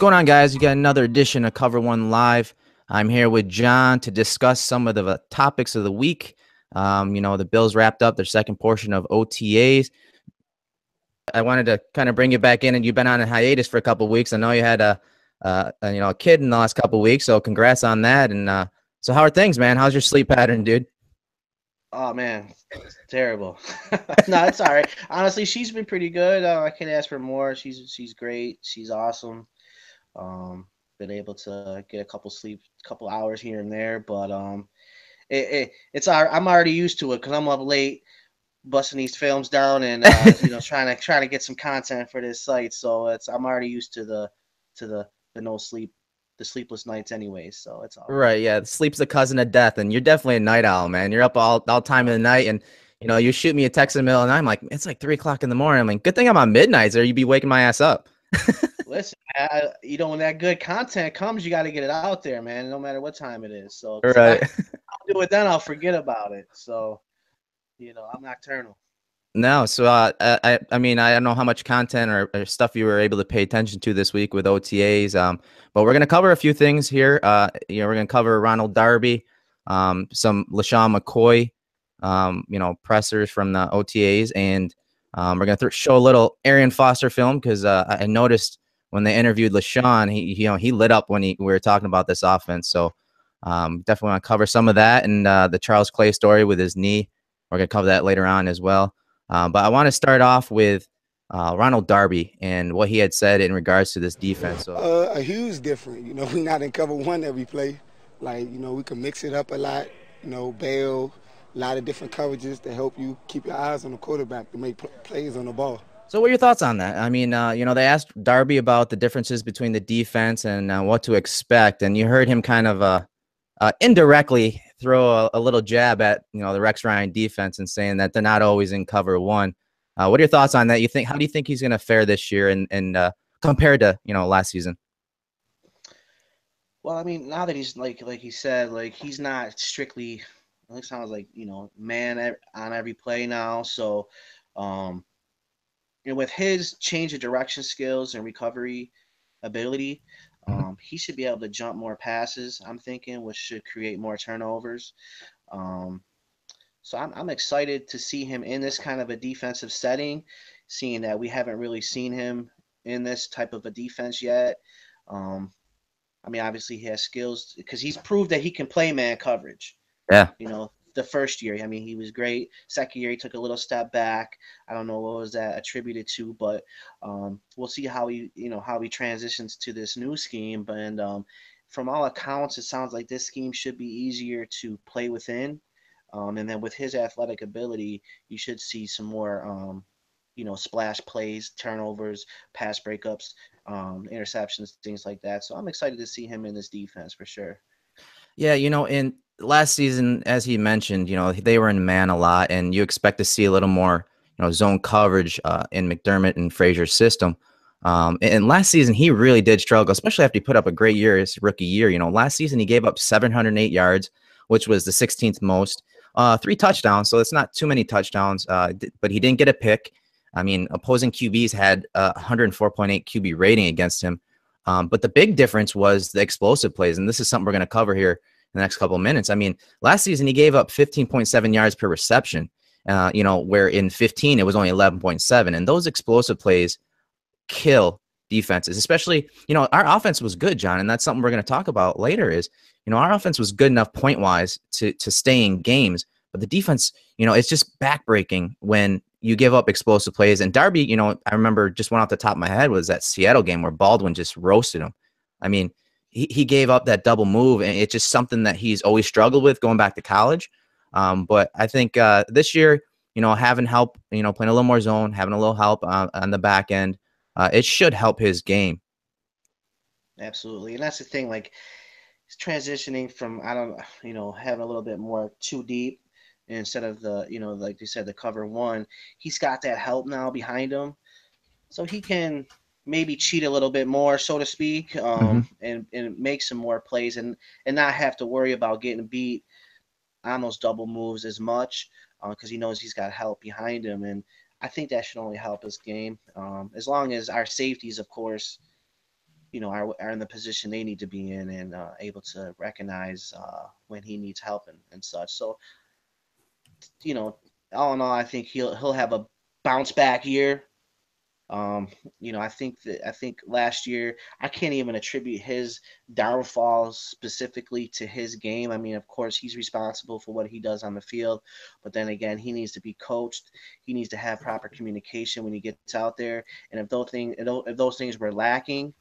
going on, guys? You got another edition of Cover One Live. I'm here with John to discuss some of the topics of the week. The Bills wrapped up their second portion of OTAs. I wanted to kind of bring you back in, and you've been on a hiatus for a couple of weeks. I know you had a kid in the last couple of weeks, so congrats on that. And so, how are things, man? How's your sleep pattern, dude? Oh man, it's terrible. No, it's all right. Honestly, she's been pretty good. I can't ask for more. She's great. She's awesome. Been able to get a couple hours here and there, but I'm already used to it because I'm up late busting these films down and trying to get some content for this site. So I'm already used to the no sleep, the sleepless nights anyways. So it's all good. Right, yeah. Sleep's the cousin of death, and you're definitely a night owl, man. You're up all time of the night, and you shoot me a text in the middle, and I'm like, it's like 3 o'clock in the morning. I'm like, good thing I'm on midnights, or you'd be waking my ass up. Listen, when that good content comes, you got to get it out there, man. No matter what time it is. So, because if I Right. don't do it, then I'll forget about it. So, I'm nocturnal. No, so I mean, I don't know how much content or stuff you were able to pay attention to this week with OTAs, but we're gonna cover a few things here. We're gonna cover Ronald Darby, some LaShawn McCoy, pressers from the OTAs, and we're gonna show a little Arian Foster film because I noticed when they interviewed LaShawn, he lit up when we were talking about this offense. So definitely want to cover some of that and the Charles Clay story with his knee. We're gonna cover that later on as well. But I want to start off with Ronald Darby and what he had said in regards to this defense. So, A huge difference. We're not in cover one every play. We can mix it up a lot. Bail, a lot of different coverages to help you keep your eyes on the quarterback to make plays on the ball. so what are your thoughts on that? I mean, they asked Darby about the differences between the defense and what to expect, and you heard him kind of indirectly throw a little jab at the Rex Ryan defense and saying that they're not always in cover one. What are your thoughts on that? How do you think he's going to fare this year and compared to last season? Well, I mean, now that he's like he said, like he's not strictly. It sounds like man on every play now. So, um, with his change of direction skills and recovery ability, he should be able to jump more passes. I'm thinking, which should create more turnovers. Um, So I'm excited to see him in this kind of a defensive setting, seeing that we haven't really seen him in this type of a defense yet. Um, I mean, obviously he has skills because he's proved that he can play man coverage. Yeah. The first year, I mean, he was great. Second year, he took a little step back. I don't know what was that attributed to, but we'll see how he transitions to this new scheme. And from all accounts, it sounds like this scheme should be easier to play within. And then with his athletic ability, you should see some more, splash plays, turnovers, pass breakups, interceptions, things like that. So I'm excited to see him in this defense for sure. Yeah, in last season, as he mentioned, they were in man a lot, and you expect to see a little more, zone coverage in McDermott and Frazier's system. And last season, he really did struggle, especially after he put up a great year his rookie year. Last season, he gave up 708 yards, which was the 16th most, 3 touchdowns. So it's not too many touchdowns, but he didn't get a pick. I mean, opposing QBs had 104.8 QB rating against him. But the big difference was the explosive plays. And this is something we're going to cover here in the next couple of minutes. I mean, last season, he gave up 15.7 yards per reception, where in 15, it was only 11.7. And those explosive plays kill defenses, especially, our offense was good, John. And that's something we're going to talk about later is, our offense was good enough point wise to stay in games, but the defense, it's just backbreaking when you give up explosive plays. And Darby, I remember just one off the top of my head was that Seattle game where Baldwin just roasted him. I mean, he gave up that double move, and it's just something that he's always struggled with going back to college. But I think this year, having help, playing a little more zone, having a little help on the back end, it should help his game. Absolutely. And that's the thing, like he's transitioning from, I don't, having a little bit more too deep instead of like you said, the cover one. He's got that help now behind him. So he can maybe cheat a little bit more, so to speak, Mm-hmm. and make some more plays and not have to worry about getting beat on those double moves as much because he knows he's got help behind him. And I think that should only help his game as long as our safeties, of course, are in the position they need to be in and able to recognize when he needs help and such. So, you know, all in all, I think he'll have a bounce back year. Um, I think last year I can't even attribute his downfall specifically to his game. I mean, of course, he's responsible for what he does on the field, but then again, he needs to be coached. He needs to have proper communication when he gets out there. And if those things were lacking,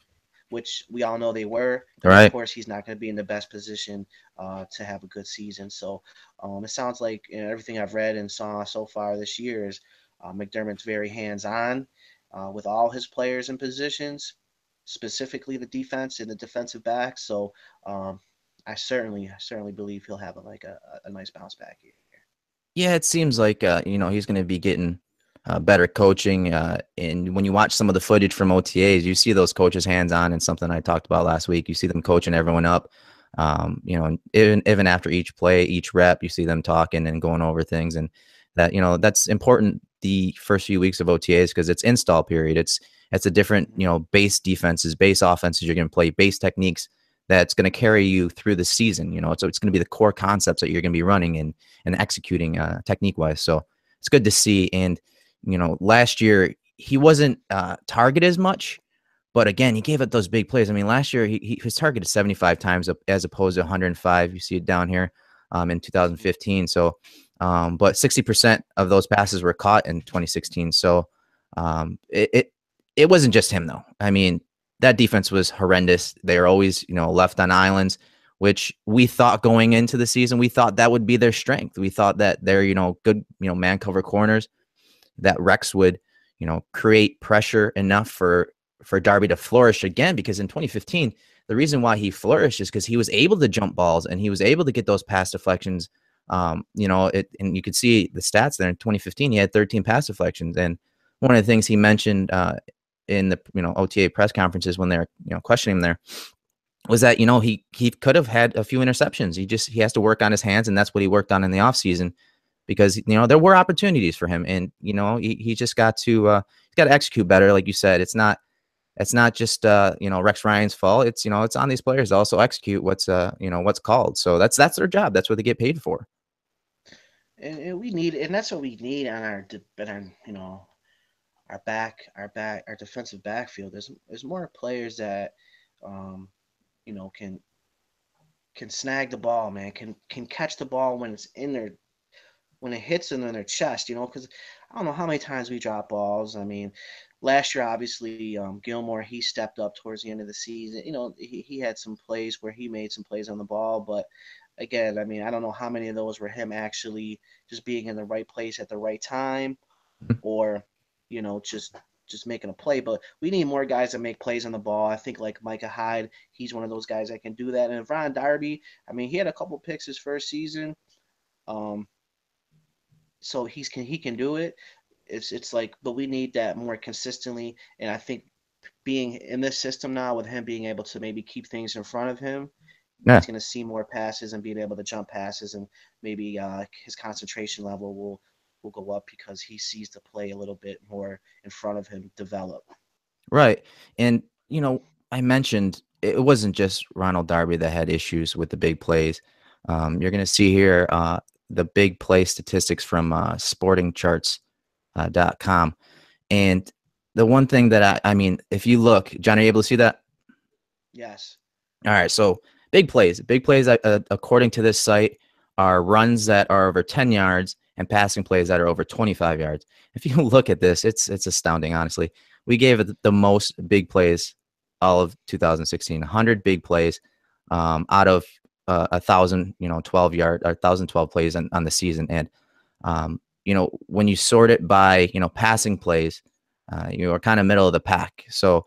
which we all know they were, then of Right. course he's not going to be in the best position to have a good season. So it sounds like everything I've read and saw so far this year is McDermott's very hands-on with all his players and positions, specifically the defense and the defensive back. So um, I certainly believe he'll have a nice bounce back year. Yeah, it seems like he's going to be getting better coaching. And when you watch some of the footage from OTAs, you see those coaches hands on, and something I talked about last week. You see them coaching everyone up. And even after each play, each rep, you see them talking and going over things, and that that's important the first few weeks of OTAs because it's install period. It's a different base defenses, base offenses you're going to play, base techniques that's going to carry you through the season. So it's going to be the core concepts that you're going to be running and executing technique wise. So it's good to see. And last year he wasn't targeted as much, but again, he gave up those big plays. I mean, last year he was targeted 75 times as opposed to 105. You see it down here in 2015. So, but 60% of those passes were caught in 2016. So it wasn't just him though. I mean, that defense was horrendous. They are always left on islands, which we thought going into the season, we thought that would be their strength. We thought that they're good man cover corners, that Rex would create pressure enough for Darby to flourish again, because in 2015, the reason why he flourished is because he was able to jump balls and he was able to get those pass deflections. And you could see the stats there in 2015, he had 13 pass deflections. And one of the things he mentioned in the OTA press conferences when they're questioning him there was that he could have had a few interceptions. He has to work on his hands, and that's what he worked on in the offseason, because there were opportunities for him, and he just got to he's got to execute better. Like you said, it's not just Rex Ryan's fault. It's it's on these players to also execute what's called. So that's their job. That's what they get paid for. And that's what we need on our our defensive backfield. There's more players that um, you know can snag the ball, man. Can catch the ball when it's in their when it hits them in their chest. Because I don't know how many times we drop balls. I mean, last year obviously Gilmore, he stepped up towards the end of the season. He had some plays where he made some plays on the ball, but again, I mean, I don't know how many of those were him actually just being in the right place at the right time, or just making a play. But we need more guys that make plays on the ball. I think like Micah Hyde, he's one of those guys that can do that. And Ron Darby, I mean, he had a couple picks his first season, um, so he can do it. It's like, but we need that more consistently. And I think being in this system now, with him being able to maybe keep things in front of him, Yeah. he's going to see more passes and being able to jump passes, and maybe his concentration level will go up because he sees the play a little bit more in front of him develop. Right. And, I mentioned it wasn't just Ronald Darby that had issues with the big plays. You're going to see here the big play statistics from sportingcharts.com. And the one thing that I mean, if you look, John, are you able to see that? Yes. All right. So big plays, according to this site, are runs that are over 10 yards and passing plays that are over 25 yards. If you look at this, it's astounding, honestly. We gave it the most big plays all of 2016, 100 big plays out of 1,000, 12 yard or 1,012 plays on the season. And, when you sort it by, passing plays, you are kind of middle of the pack. So,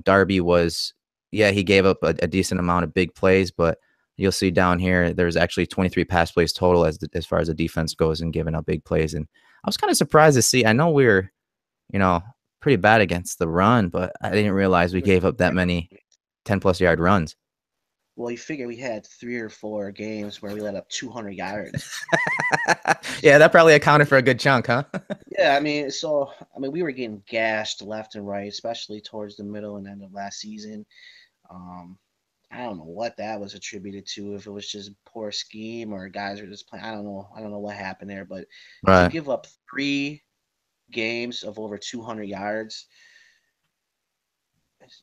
Darby was, yeah, he gave up a decent amount of big plays, but you'll see down here, there's actually 23 pass plays total as far as the defense goes and giving up big plays. And I was kind of surprised to see, I know we were, pretty bad against the run, but I didn't realize we gave up that many 10 plus yard runs. Well, you figure we had 3 or 4 games where we let up 200 yards. Yeah, that probably accounted for a good chunk, huh? Yeah, I mean, we were getting gashed left and right, especially towards the middle and end of last season. Um, I don't know what that was attributed to, if it was just poor scheme or guys were just playing. I don't know. I don't know what happened there, but to Right. give up 3 games of over 200 yards,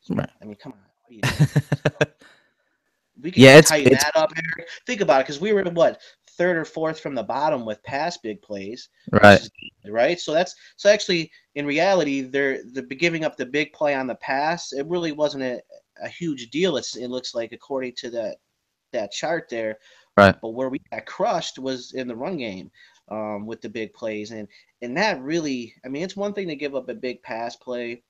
Right. I mean, come on, what are you doing? So we could Yeah, tighten it's that up, Eric. Think about it, because we were what, third or fourth from the bottom with pass big plays, which right. is good, right. So that's so actually in reality, they're the giving up the big play on the pass. It really wasn't a huge deal. It looks like according to that chart there. Right. But where we got crushed was in the run game, with the big plays, and that really, I mean, it's one thing to give up a big pass play,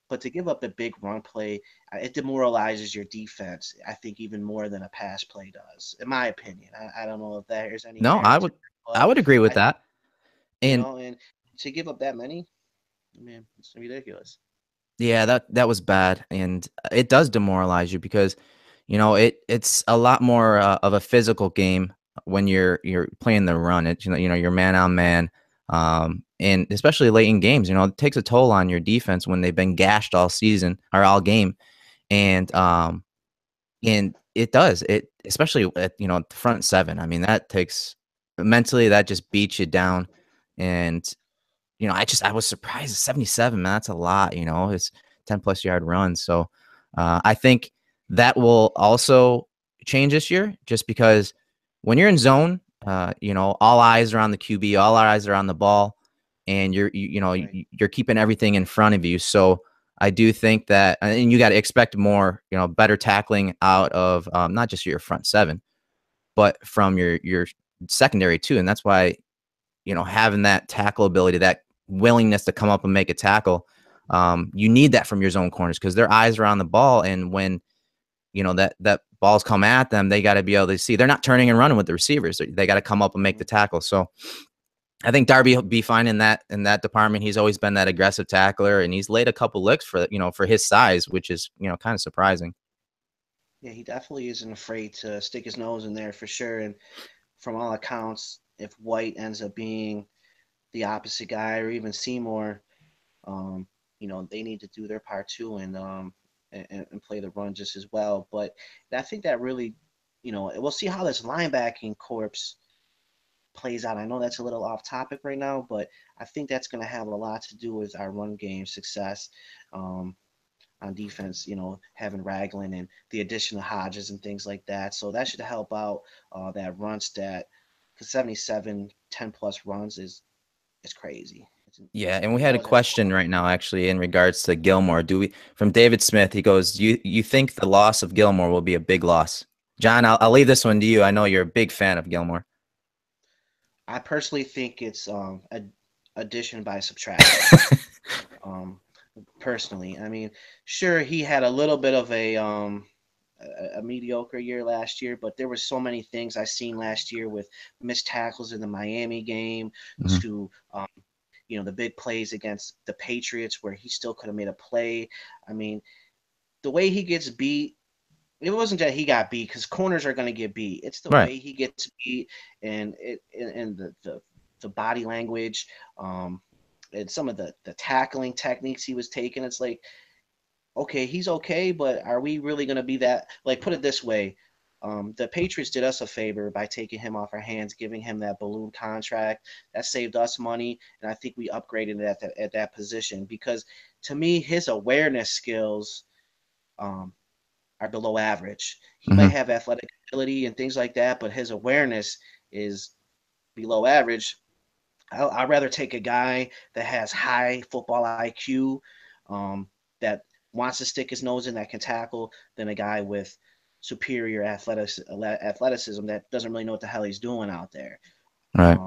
but to give up a big run play, it demoralizes your defense. I think even more than a pass play does, in my opinion. I don't know if there's any No, merit to it, I but would agree with I, that. And and to give up that many, man, it's ridiculous. yeah, that was bad, and it does demoralize you because, it's a lot more of a physical game when you're playing the run. It you're man on man, and especially late in games, it takes a toll on your defense when they've been gashed all season or all game, and it does it especially at the front seven. I mean, that takes mentally that just beats you down, and I was surprised at 77, man. That's a lot, it's 10 plus yard runs. So I think that will also change this year just because when you're in zone, all eyes are on the QB, all eyes are on the ball, and Right. you're keeping everything in front of you. So I do think that, and you got to expect more, better tackling out of not just your front seven, but from your secondary too. And that's why having that tackle ability, that willingness to come up and make a tackle, you need that from your zone corners because their eyes are on the ball, and when that balls come at them, they got to be able to see. They're not turning and running with the receivers. They got to come up and make the tackle. So I think Darby will be fine in that department. He's always been that aggressive tackler, and he's laid a couple licks for his size, which is kind of surprising. Yeah, he definitely isn't afraid to stick his nose in there for sure. And from all accounts, if White ends up being the opposite guy, or even Seymour, um, they need to do their part too, and play the run just as well. But I think that really, we'll see how this linebacking corpse plays out. I know that's a little off topic right now, but I think that's going to have a lot to do with our run game success. On defense, having Ragland and the addition of Hodges and things like that. So that should help out that run stat, because 77 10 plus runs is crazy. Yeah, and we I had a know that's question right now actually in regards to Gilmore. Do we From David Smith? He goes, "You think the loss of Gilmore will be a big loss?" John, I'll leave this one to you. I know you're a big fan of Gilmore. I personally think it's addition by subtraction. Um, Personally, I mean, sure he had a little bit of a mediocre year last year, but there were so many things I seen last year with missed tackles in the Miami game Mhm. to the big plays against the Patriots where he still could have made a play. I mean, the way he gets beat, it wasn't that he got beat because corners are going to get beat. It's the Right. way he gets beat, and the body language, and some of the tackling techniques he was taking. It's like, okay, he's okay, but are we really going to be that? Like, put it this way. The Patriots did us a favor by taking him off our hands, giving him that balloon contract. That saved us money, and I think we upgraded at that position because, to me, his awareness skills um, are below average. He might Hmm. have athletic ability and things like that, but his awareness is below average. I'd rather take a guy that has high football IQ, that wants to stick his nose in, that can tackle, than a guy with superior athleticism that doesn't really know what the hell he's doing out there. Right.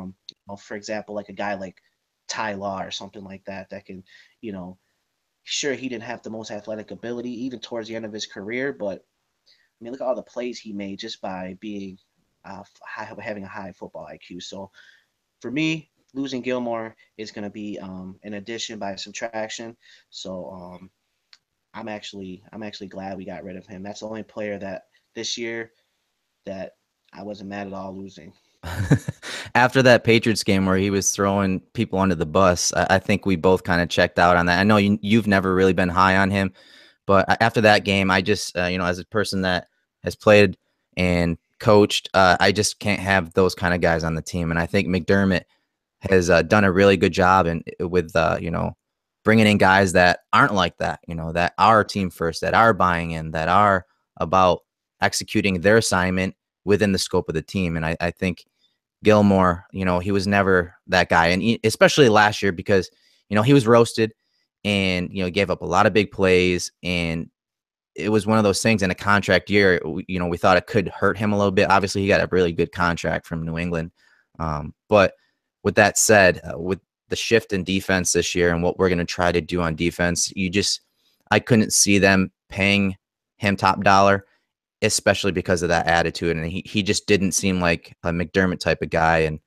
For example, like a guy like Ty Law or something like that, that can, you know, sure, he didn't have the most athletic ability even towards the end of his career, but I mean, look at all the plays he made just by being having a high football IQ. So for me, losing Gilmore is going to be an addition by subtraction. So I'm actually glad we got rid of him. That's the only player that this year that I wasn't mad at all losing. After that Patriots game where he was throwing people under the bus, I think we both kind of checked out on that. I know you've never really been high on him, but after that game, I just, as a person that has played and coached, I just can't have those kind of guys on the team. And I think McDermott has done a really good job with bringing in guys that aren't like that, that are team first, that are buying in, that are about executing their assignment within the scope of the team. And I think Gilmore, he was never that guy. And especially last year because, he was roasted and, gave up a lot of big plays. And it was one of those things in a contract year, we thought it could hurt him a little bit. Obviously, he got a really good contract from New England. But with that said, with the shift in defense this year and what we're going to try to do on defense, I couldn't see them paying him top dollar, especially because of that attitude. And he just didn't seem like a McDermott type of guy. And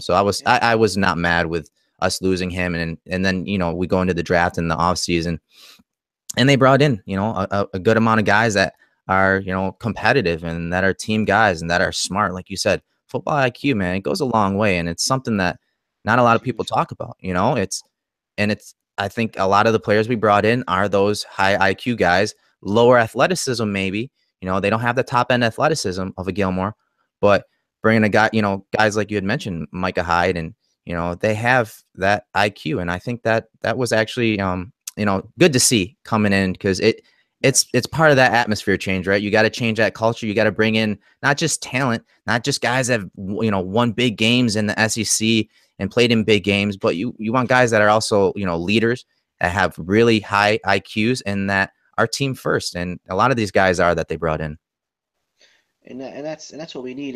so I was not mad with us losing him. And then, we go into the draft in the off season and they brought in, a good amount of guys that are, competitive and that are team guys and that are smart. Like you said, football IQ, man, it goes a long way. And it's something that not a lot of people talk about, I think a lot of the players we brought in are those high IQ guys, lower athleticism, maybe, they don't have the top end athleticism of a Gilmore, but bringing a guy, guys like you had mentioned, Micah Hyde, and, they have that IQ. And I think that was actually, good to see coming in because it's part of that atmosphere change, right? You got to change that culture. You got to bring in not just talent, not just guys that have, won big games in the SEC and played in big games, but you want guys that are also, leaders that have really high IQs and that are team first. And a lot of these guys are that they brought in. And that's what we need.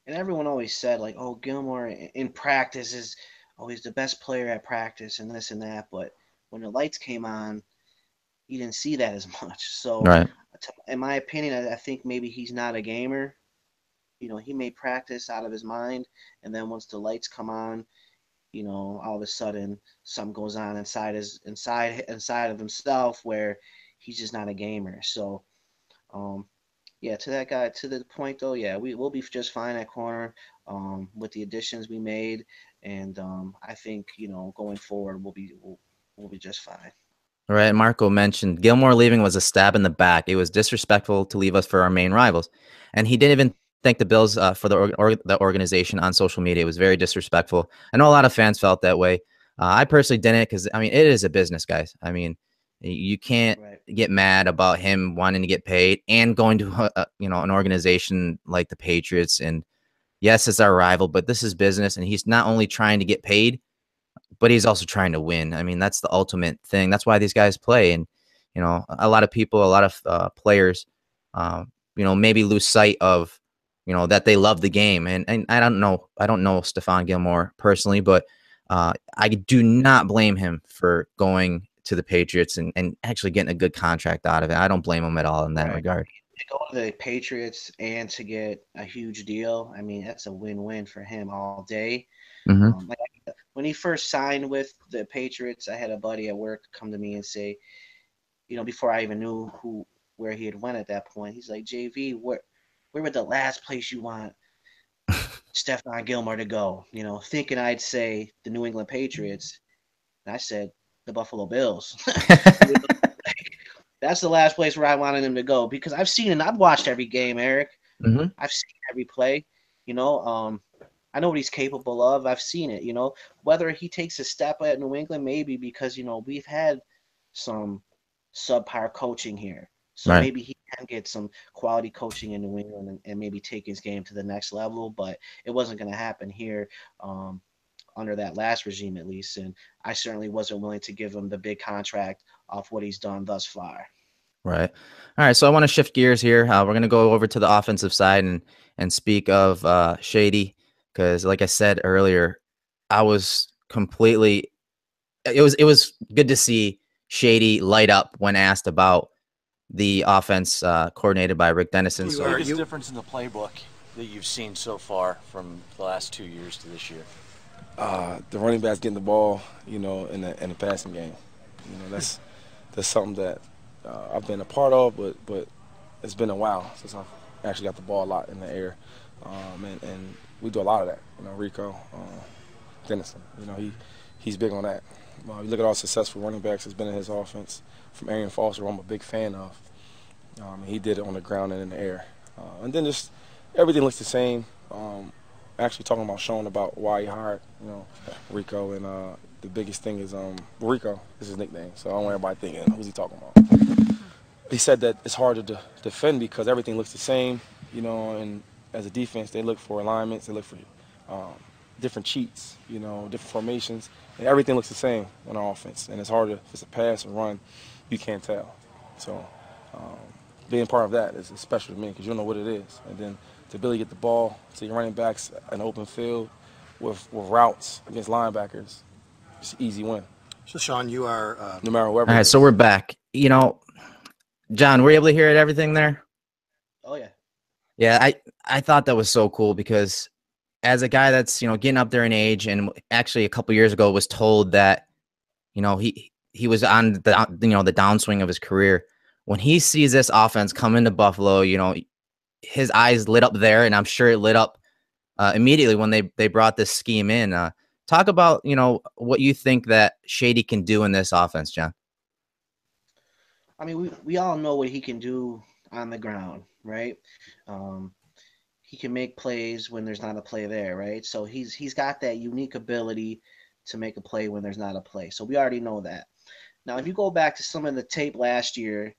And everyone always said like, oh, Gilmore in practice is always the best player at practice and this and that. But when the lights came on, you didn't see that as much. So, right. In my opinion, I think maybe he's not a gamer. He may practice out of his mind, and then once the lights come on, all of a sudden something goes on inside of himself where he's just not a gamer. So, yeah, to that guy, to the point though, yeah, we'll be just fine at corner with the additions we made, and I think going forward we'll be just fine. All right, Marco mentioned Gilmore leaving was a stab in the back. It was disrespectful to leave us for our main rivals, and he didn't even thank the Bills for the organization on social media. It was very disrespectful. I know a lot of fans felt that way. I personally didn't because it is a business, guys. You can't get mad about him wanting to get paid and going to an organization like the Patriots. And yes, it's our rival, but this is business, and he's not only trying to get paid, but he's also trying to win. That's the ultimate thing. That's why these guys play. And, a lot of people, a lot of players, maybe lose sight of, that they love the game. And I don't know Stephon Gilmore personally, but I do not blame him for going to the Patriots and actually getting a good contract out of it. I don't blame him at all in that regard. To go to the Patriots and to get a huge deal, that's a win-win for him all day. Mm-hmm. When he first signed with the Patriots, I had a buddy at work come to me and say, before I even knew where he had went at that point, he's like, JV, where would the last place you want Stephon Gilmore to go? Thinking I'd say the New England Patriots. And I said, the Buffalo Bills. That's the last place where I wanted him to go because I've seen it. I've watched every game, Eric. Mm-hmm. I've seen every play. I know what he's capable of. I've seen it. Whether he takes a step at New England, maybe because we've had some subpar coaching here, so maybe he can get some quality coaching in New England and maybe take his game to the next level. But it wasn't going to happen here. Under that last regime, at least. And I certainly wasn't willing to give him the big contract off what he's done thus far. Right. All right. So I want to shift gears here. We're going to go over to the offensive side and speak of Shady, because like I said earlier, I was completely, it was good to see Shady light up when asked about the offense coordinated by Rick Dennison. What's the biggest difference in the playbook that you've seen so far from the last 2 years to this year? The running backs getting the ball, in the passing game. That's something that I've been a part of, but it's been a while since I've actually got the ball a lot in the air, and we do a lot of that. You know, Rico, Dennison, you know, he's big on that. You look at all the successful running backs that's been in his offense, from Arian Foster, who I'm a big fan of. He did it on the ground and in the air. And then just everything looks the same. Actually talking about Sean about why he hired, you know, Rico, and the biggest thing is Rico is his nickname, so I don't want everybody thinking, who's he talking about? He said that it's hard to defend because everything looks the same, you know, and as a defense, they look for alignments, they look for different cheats, you know, different formations, and everything looks the same on our offense, and it's hard to, if it's a pass or run, you can't tell. So being part of that is special to me because you don't know what it is. And then the ability to get the ball to your running backs in open field with routes against linebackers, it's an easy win. So, Sean, you are no matter where. All right, so we're back. You know, John, were you able to hear everything there? Oh, yeah. Yeah, I thought that was so cool because as a guy that's, you know, getting up there in age, and actually a couple years ago was told that, you know, he was on the, you know, the downswing of his career. When he sees this offense come into Buffalo, you know, his eyes lit up there, and I'm sure it lit up immediately when they brought this scheme in. Talk about, you know, what you think that Shady can do in this offense, John. I mean, we all know what he can do on the ground, right? He can make plays when there's not a play there, right? So he's got that unique ability to make a play when there's not a play. So we already know that. Now, if you go back to some of the tape last year,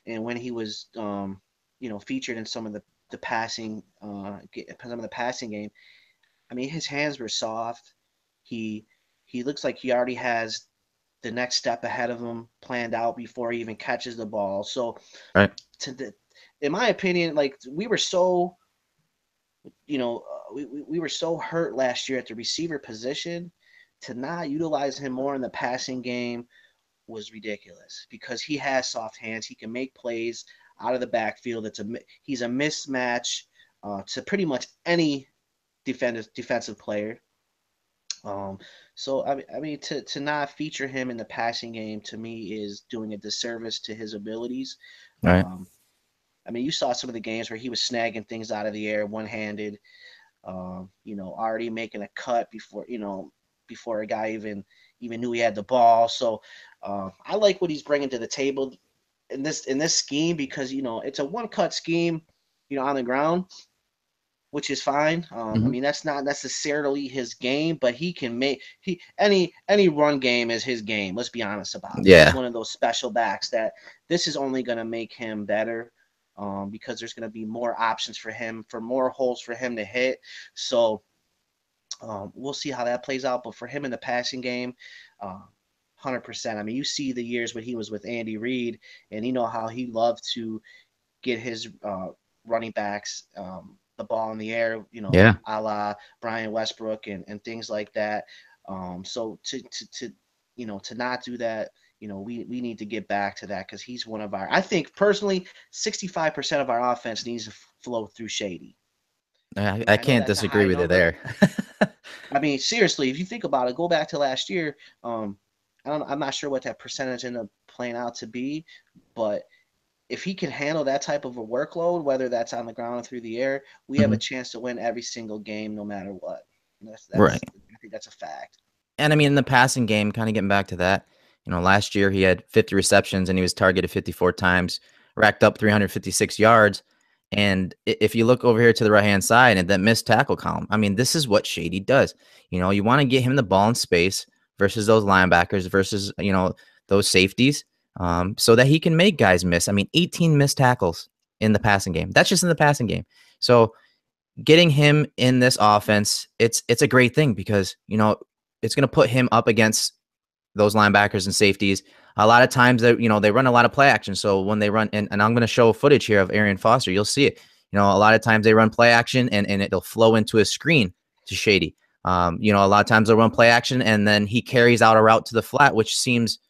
and when he was, you know, featured in some of the passing, some of the passing game, I mean, his hands were soft. He looks like he already has the next step ahead of him planned out before he even catches the ball. So, right. In my opinion, like we were so, you know, we were so hurt last year at the receiver position. To not utilize him more in the passing game was ridiculous because he has soft hands. He can make plays out of the backfield. He's a mismatch to pretty much any defensive player. So I mean to not feature him in the passing game to me is doing a disservice to his abilities. Right. I mean, you saw some of the games where he was snagging things out of the air one-handed, you know, already making a cut before a guy even knew he had the ball. So I like what he's bringing to the table in this scheme because, you know, it's a one-cut scheme, you know, on the ground, which is fine. I mean, that's not necessarily his game, but he can make any run game is his game. Let's be honest about it. Yeah. He's one of those special backs that this is only going to make him better because there's going to be more options for him, for more holes for him to hit. So we'll see how that plays out. But for him in the passing game, 100%. I mean, you see the years when he was with Andy Reid, and you know how he loved to get his running backs the ball in the air, you know, yeah, a la Brian Westbrook and things like that. So to you know, to not do that, you know, we need to get back to that because he's one of our, I think personally, 65% of our offense needs to flow through Shady. I can't disagree with you there. I mean, seriously, if you think about it, go back to last year. I'm not sure what that percentage ended up playing out to be, but if he can handle that type of a workload, whether that's on the ground or through the air, we have a chance to win every single game, no matter what. That's right. I think that's a fact. And I mean, in the passing game, kind of getting back to that, you know, last year he had 50 receptions and he was targeted 54 times, racked up 356 yards. And if you look over here to the right-hand side and that missed tackle column, I mean, this is what Shady does. You know, you want to get him the ball in space versus those linebackers versus, you know, those safeties so that he can make guys miss. I mean, 18 missed tackles in the passing game. That's just in the passing game. So getting him in this offense, it's a great thing because, you know, it's going to put him up against those linebackers and safeties. A lot of times, you know, they run a lot of play action. So when they run, and I'm going to show footage here of Arian Foster, you'll see it. You know, a lot of times they run play action and it'll flow into a screen to Shady. You know, a lot of times they'll run play action and then he carries out a route to the flat, which seems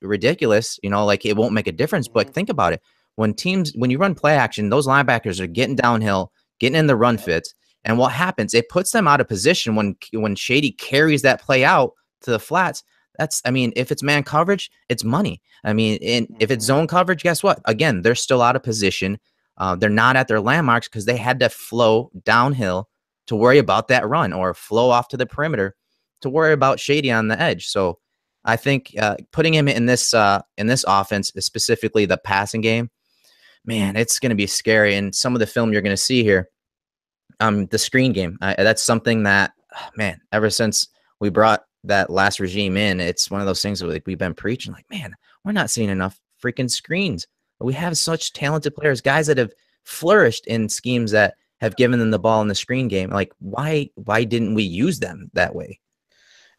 ridiculous. You know, like it won't make a difference. But think about it. When you run play action, those linebackers are getting downhill, getting in the run fits. And what happens? It puts them out of position when Shady carries that play out to the flats. I mean, if it's man coverage, it's money. I mean, if it's zone coverage, guess what? Again, they're still out of position. They're not at their landmarks because they had to flow downhill to worry about that run, or flow off to the perimeter to worry about Shady on the edge. So I think putting him in this offense, specifically the passing game, man, it's going to be scary. And some of the film you're going to see here, the screen game, that's something that, man, ever since we brought that last regime in, it's one of those things that, like, we've been preaching, like, man, we're not seeing enough freaking screens. We have such talented players, guys that have flourished in schemes that have given them the ball in the screen game. Like, why didn't we use them that way?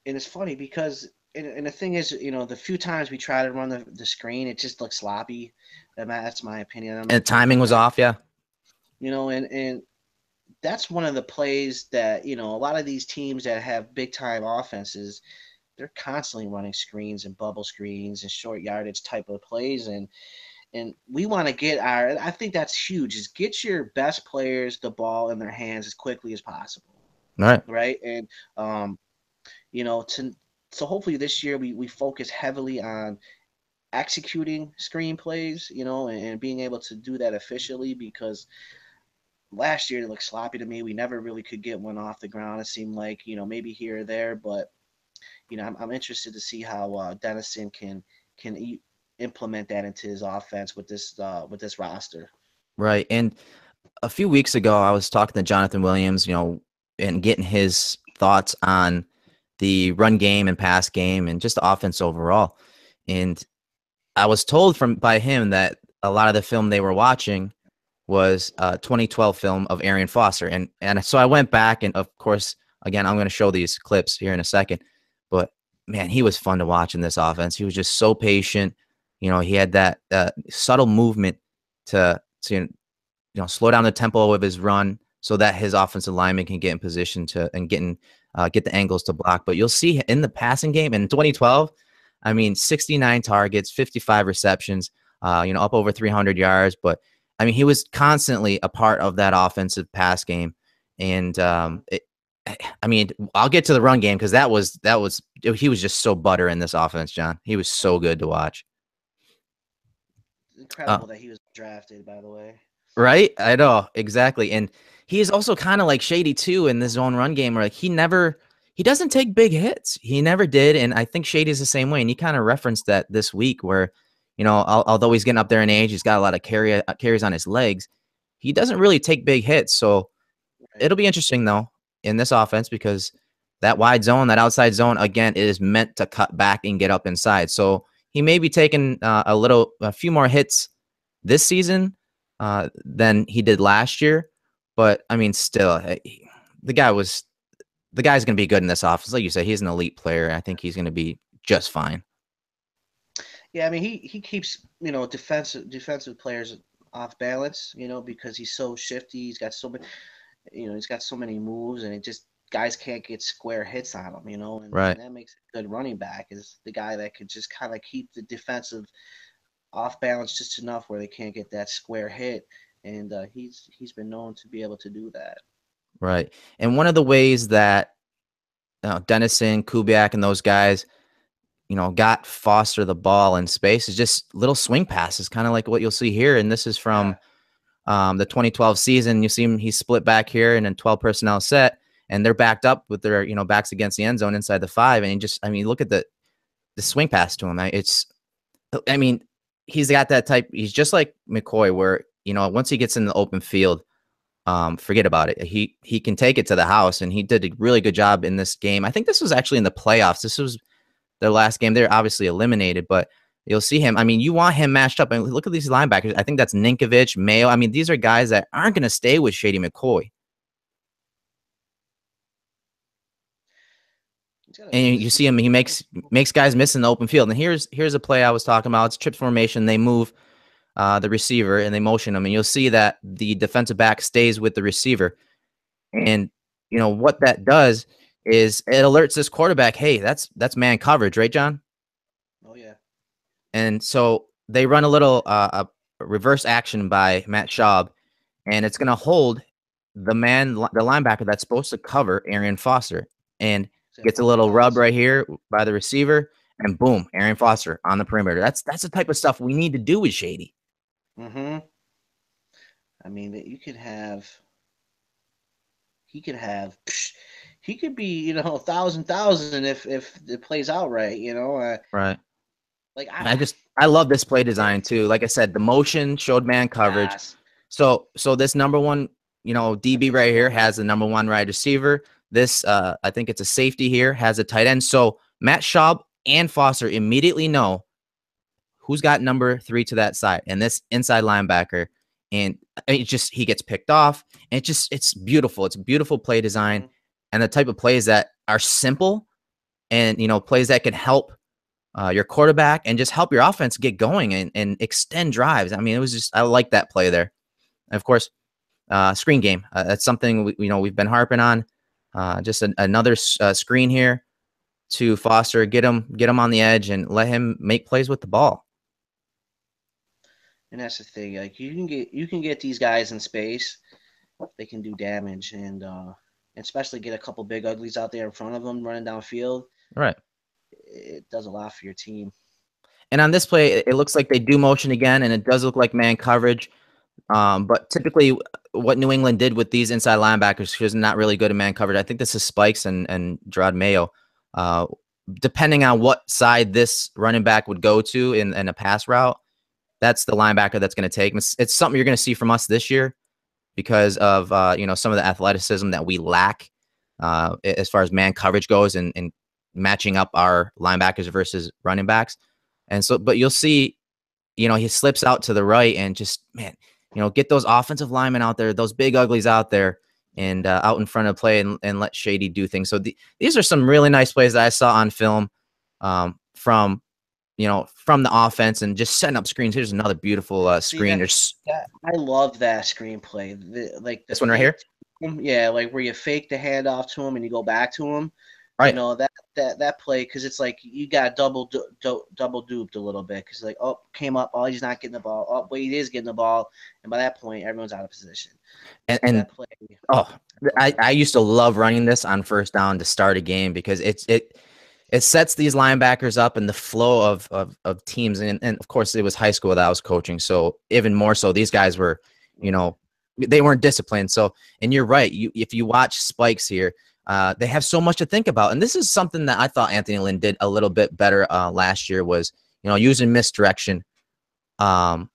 And it's funny because, and the thing is, the few times we try to run the screen, it just looks sloppy. And that's my opinion. And the timing was off, yeah. And that's one of the plays that, a lot of these teams that have big time offenses, they're constantly running screens and bubble screens and short yardage type of plays. And we want to get I think that's huge, is get your best players the ball in their hands as quickly as possible. Right. And, so hopefully this year we focus heavily on executing screenplays, and being able to do that efficiently, because last year it looked sloppy to me. We never really could get one off the ground. It seemed like, maybe here or there, but I'm interested to see how Dennison can implement that into his offense with this roster. Right. And a few weeks ago, I was talking to Jonathan Williams, and getting his thoughts on the run game and pass game and just the offense overall. And I was told by him that a lot of the film they were watching was 2012 film of Arian Foster. And so I went back, and of course, again, I'm going to show these clips here in a second, but man, he was fun to watch in this offense. He was just so patient. He had that subtle movement to slow down the tempo of his run so that his offensive lineman can get in position and get the angles to block. But you'll see in the passing game in 2012, I mean, 69 targets, 55 receptions, up over 300 yards. But I mean, he was constantly a part of that offensive pass game. And I mean, I'll get to the run game, because he was just so butter in this offense, John. He was so good to watch. Incredible that he was drafted, by the way. Right? I know, exactly. And he is also kind of like Shady too in this zone run game, where like he doesn't take big hits. He never did. And I think Shady's the same way. And he kind of referenced that this week, where, although he's getting up there in age, he's got a lot of carries on his legs, he doesn't really take big hits. So it'll be interesting though in this offense, because that wide zone, that outside zone, again, it is meant to cut back and get up inside. So he may be taking a few more hits this season than he did last year. But I mean, still, the guy's going to be good in this offense. Like you said, he's an elite player. I think he's going to be just fine. Yeah, I mean, he keeps, defensive players off balance, because he's so shifty. He's got so many, he's got so many moves, and guys can't get square hits on him, and, right. And that makes a good running back, is the guy that could just kind of keep the defensive off balance just enough where they can't get that square hit. And he's been known to be able to do that. Right. And one of the ways that Dennison, Kubiak, and those guys, got Foster the ball in space is just little swing passes, kind of like what you'll see here. And this is from the 2012 season. You see him, he's split back here in a 12 personnel set, and they're backed up with their, backs against the end zone inside the 5. And look at the swing pass to him. He's got that type. He's just like Mccoy, where, once he gets in the open field, forget about it. He can take it to the house, and he did a really good job in this game. I think this was actually in the playoffs. This was their last game. They're obviously eliminated, but you'll see him. I mean, you want him matched up. And look at these linebackers. I think that's Ninkovich, Mayo. I mean, these are guys that aren't going to stay with Shady McCoy. And you see him, he makes guys miss in the open field. And here's a play I was talking about. It's trip formation. They move the receiver and they motion him, and you'll see that the defensive back stays with the receiver. And what that does is it alerts this quarterback, hey, that's man coverage, right, John? Oh yeah. And so they run a little a reverse action by Matt Schaub, and it's going to hold the linebacker that's supposed to cover Arian Foster, and gets a little rub right here by the receiver, and boom, Arian Foster on the perimeter. That's the type of stuff we need to do with Shady. Mm-hmm. I mean, that you could have. He could have. He could be, 1,000 if it plays out right. Right. Like I love this play design too. Like I said, the motion showed man coverage. yes. So this number one, DB right here has the number one wide receiver. This I think it's a safety here, has a tight end. So Matt Schaub and Foster immediately know who's got number 3 to that side, and this inside linebacker. And he gets picked off. And it's beautiful. It's a beautiful play design, and the type of plays that are simple, and plays that can help your quarterback and just help your offense get going and extend drives. I mean, it was just, I like that play there. And of course, screen game. That's something we've been harping on. Just another screen here to Foster, get him on the edge and let him make plays with the ball. And that's the thing. Like you can get these guys in space, they can do damage, and especially get a couple big uglies out there in front of them running downfield. Right. It does a lot for your team. And on this play, it looks like they do motion again, and it does look like man coverage. But typically, what New England did with these inside linebackers, who's not really good at man coverage, I think this is Spikes and Gerard Mayo. Depending on what side this running back would go to in a pass route, that's the linebacker that's going to take. It's something you're going to see from us this year because of some of the athleticism that we lack as far as man coverage goes and matching up our linebackers versus running backs. And so, but you'll see, he slips out to the right and just, man, get those offensive linemen out there, those big uglies out there and out in front of play and let Shady do things. So these are some really nice plays that I saw on film from the offense and just setting up screens. Here's another beautiful screen. I love that screenplay. This one right here? Yeah, like where you fake the handoff to him and you go back to him. Right. That play, because it's like you got double duped a little bit because came up, he's not getting the ball. He is getting the ball, and by that point everyone's out of position. And that play, I used to love running this on first down to start a game because it sets these linebackers up in the flow of teams, and of course it was high school that I was coaching, so even more so these guys were, they weren't disciplined. So, and you're right, if you watch Spikes here. They have so much to think about. And this is something that I thought Anthony Lynn did a little bit better last year was, using misdirection and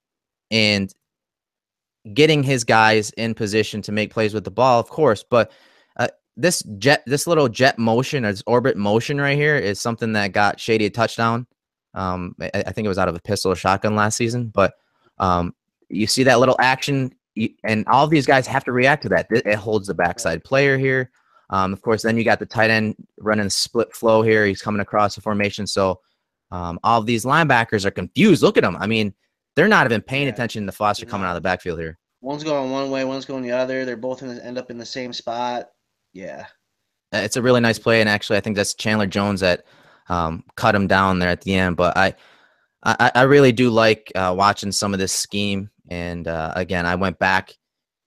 getting his guys in position to make plays with the ball, of course. But this little jet motion, or this orbit motion right here is something that got Shady a touchdown. I think it was out of a pistol or shotgun last season. But you see that little action, and all of these guys have to react to that. It holds the backside player here. Of course, then you got the tight end running split flow here. He's coming across the formation. So all of these linebackers are confused. Look at them. I mean, they're not even paying attention to Foster coming out of the backfield here. One's going one way, one's going the other. They're both going to end up in the same spot. Yeah. It's a really nice play. And actually, I think that's Chandler Jones that cut him down there at the end. But I really do like watching some of this scheme. And again, I went back.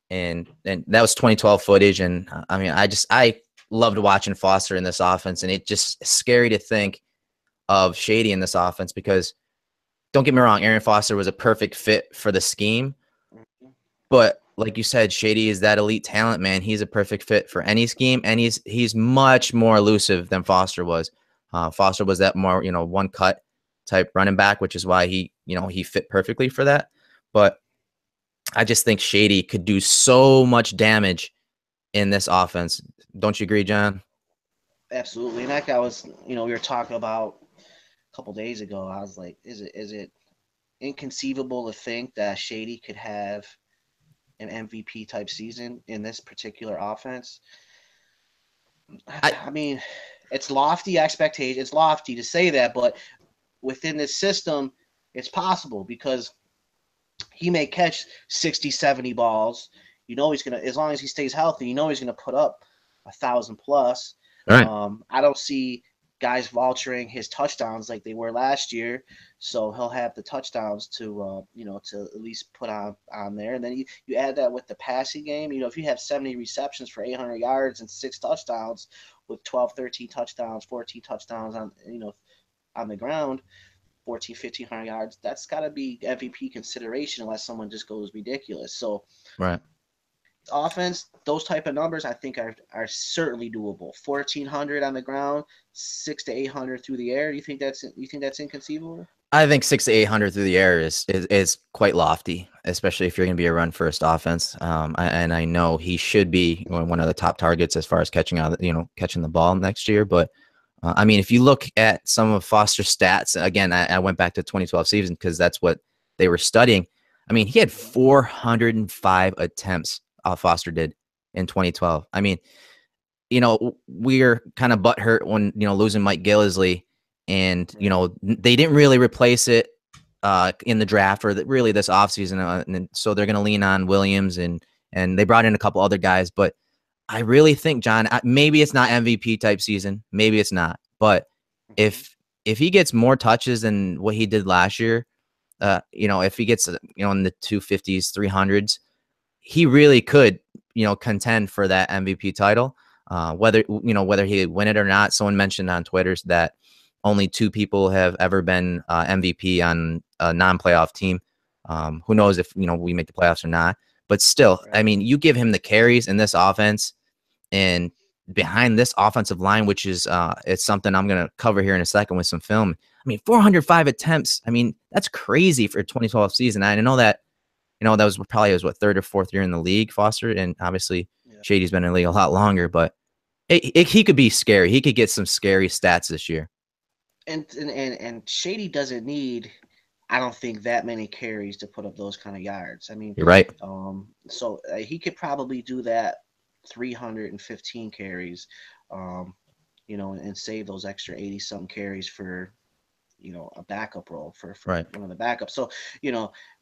And that was 2012 footage. And I mean, I loved watching Foster in this offense. And it's just scary to think of Shady in this offense because don't get me wrong, Arian Foster was a perfect fit for the scheme. But like you said, Shady is that elite talent, man. He's a perfect fit for any scheme. And he's much more elusive than Foster was. Foster was that more, one cut type running back, which is why he fit perfectly for that. But I just think Shady could do so much damage in this offense. Don't you agree, John? Absolutely. And like I was, we were talking about a couple days ago. I was like, is it inconceivable to think that Shady could have an MVP type season in this particular offense? I mean, it's lofty expectation. It's lofty to say that, but within this system, it's possible because he may catch 60, 70 balls. He's going to, as long as he stays healthy, he's going to put up 1,000 plus. Right. I don't see guys vulturing his touchdowns like they were last year. So he'll have the touchdowns to at least put on there. And then you add that with the passing game. If you have 70 receptions for 800 yards and 6 touchdowns with 12, 13 touchdowns, 14 touchdowns on the ground, 1,500 yards, that's got to be MVP consideration unless someone just goes ridiculous. So Right. offense, those type of numbers I think are certainly doable. 1,400 on the ground, 600 to 800 through the air. You think that's inconceivable? I think 600 to 800 through the air is quite lofty, especially if you're going to be a run first offense. And I know he should be one of the top targets as far as catching the ball next year. But I mean, if you look at some of Foster's stats, again, I went back to 2012 season because that's what they were studying. I mean, he had 405 attempts. Foster did in 2012. I mean, we're kind of butthurt when losing Mike Gillisley. And, they didn't really replace it in the draft or really this offseason. And so they're going to lean on Williams and they brought in a couple other guys. But I really think, John, maybe it's not MVP type season. Maybe it's not. But if he gets more touches than what he did last year, if he gets, in the 250s, 300s, he really could, contend for that MVP title. Whether he win it or not. Someone mentioned on Twitter that only 2 people have ever been MVP on a non-playoff team. Who knows if, we make the playoffs or not. But still, I mean, you give him the carries in this offense and behind this offensive line, which is it's something I'm going to cover here in a second with some film. I mean, 405 attempts. I mean, that's crazy for a 2012 season. I know that, that was probably his, 3rd or 4th year in the league, Foster. And obviously Shady's been in the league a lot longer, but he could be scary. He could get some scary stats this year. And Shady doesn't need, I don't think, that many carries to put up those kind of yards. I mean, you're right. So he could probably do that 315 carries, and save those extra 80-something carries for, a backup role for right. one of the backups. So,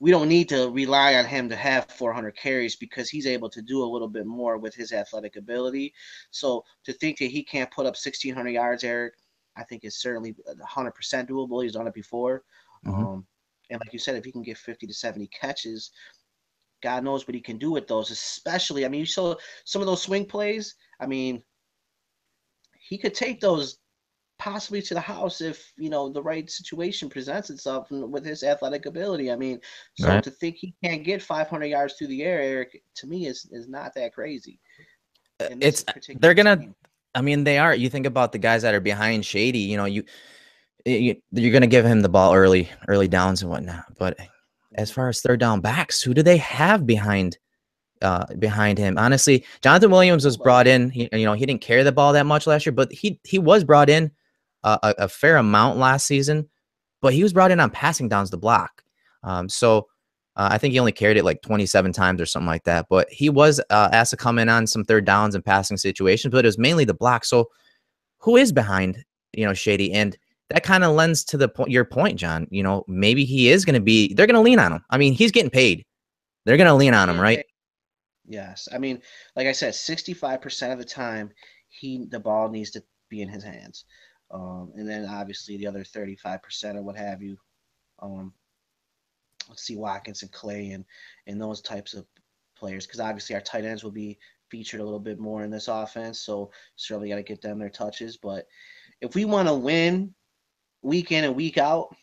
we don't need to rely on him to have 400 carries because he's able to do a little bit more with his athletic ability. So to think that he can't put up 1,600 yards, Eric, I think is certainly 100% doable. He's done it before. Mm-hmm. And like you said, if he can get 50 to 70 catches, God knows what he can do with those, especially, I mean, you saw some of those swing plays. I mean, he could take those possibly to the house if, the right situation presents itself with his athletic ability. I mean, so right. To think he can't get 500 yards through the air, Eric, to me is not that crazy. They're going to, I mean, they are. You think about the guys that are behind Shady, you're going to give him the ball early downs and whatnot. But as far as third down backs, who do they have behind him? Honestly, Jonathan Williams was brought in. He didn't carry the ball that much last year, but he was brought in a fair amount last season. But he was brought in on passing downs to block. I think he only carried it like 27 times or something like that. But he was asked to come in on some third downs and passing situations, but it was mainly the block. So who is behind, Shady? And that kind of lends to your point, John. Maybe he is going to be, they're going to lean on him. I mean, he's getting paid. They're going to lean on him, right? Yes. I mean, like I said, 65% of the time, the ball needs to be in his hands. And then obviously the other 35% or what have you, let's see, Watkins and Clay and those types of players, because obviously our tight ends will be featured a little bit more in this offense, so certainly got to get them their touches. But if we want to win week in and week out,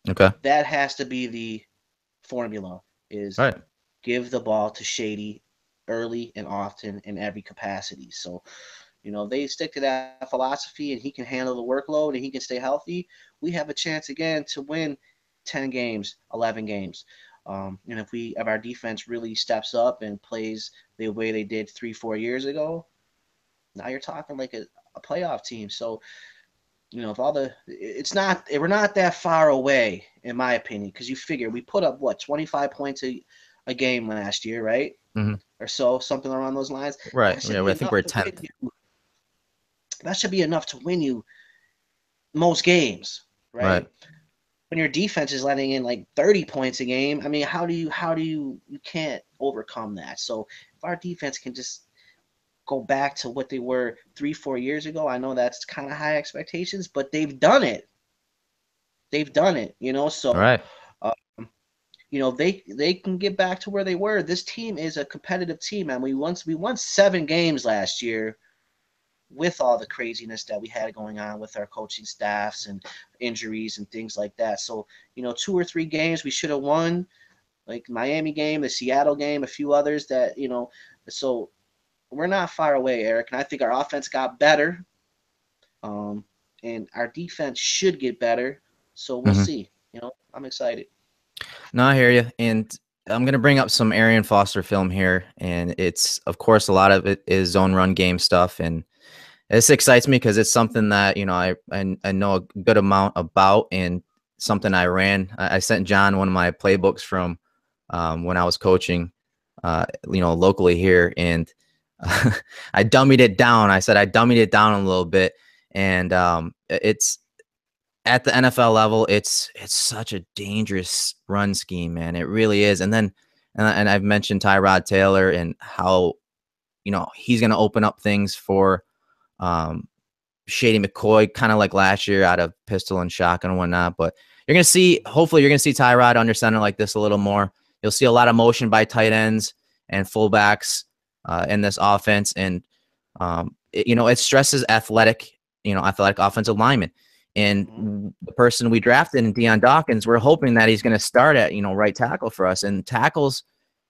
okay, that has to be the formula, is right. Give the ball to Shady early and often in every capacity. So, they stick to that philosophy and he can handle the workload and he can stay healthy, we have a chance again to win 10 games, 11 games. And if our defense really steps up and plays the way they did 3-4 years ago, now you're talking like a playoff team. So, if we're not that far away, in my opinion, because you figure we put up 25 points a game last year, right? Mm-hmm. Or so, something around those lines. Right. Yeah, I think we're 10th. That should be enough to win you most games, right? When your defense is letting in like 30 points a game, I mean, you can't overcome that. So if our defense can just go back to what they were 3-4 years ago, I know that's kind of high expectations, but they've done it. So right. They can get back to where they were. This team is a competitive team, and we won 7 games last year. with all the craziness that we had going on with our coaching staffs and injuries and things like that. So, 2 or 3 games we should have won, like Miami game, the Seattle game, a few others that, so we're not far away, Eric. And I think our offense got better. And our defense should get better. So we'll see. I'm excited. No, I hear you. And I'm going to bring up some Arian Foster film here. And it's, of course, a lot of it is zone run game stuff. And this excites me because it's something that, I know a good amount about, and something I ran. I sent John one of my playbooks from when I was coaching, locally here. And I dummied it down. I said I dummied it down a little bit. And it's at the NFL level, it's such a dangerous run scheme, man. It really is. And then, and I've mentioned Tyrod Taylor and how, he's going to open up things for Shady McCoy, kind of like last year out of pistol and shotgun and whatnot. But hopefully you're going to see Tyrod under center like this a little more. You'll see a lot of motion by tight ends and fullbacks in this offense. And, it stresses athletic offensive linemen. And the person we drafted in Deion Dawkins, we're hoping that he's going to start at, right tackle for us. And tackles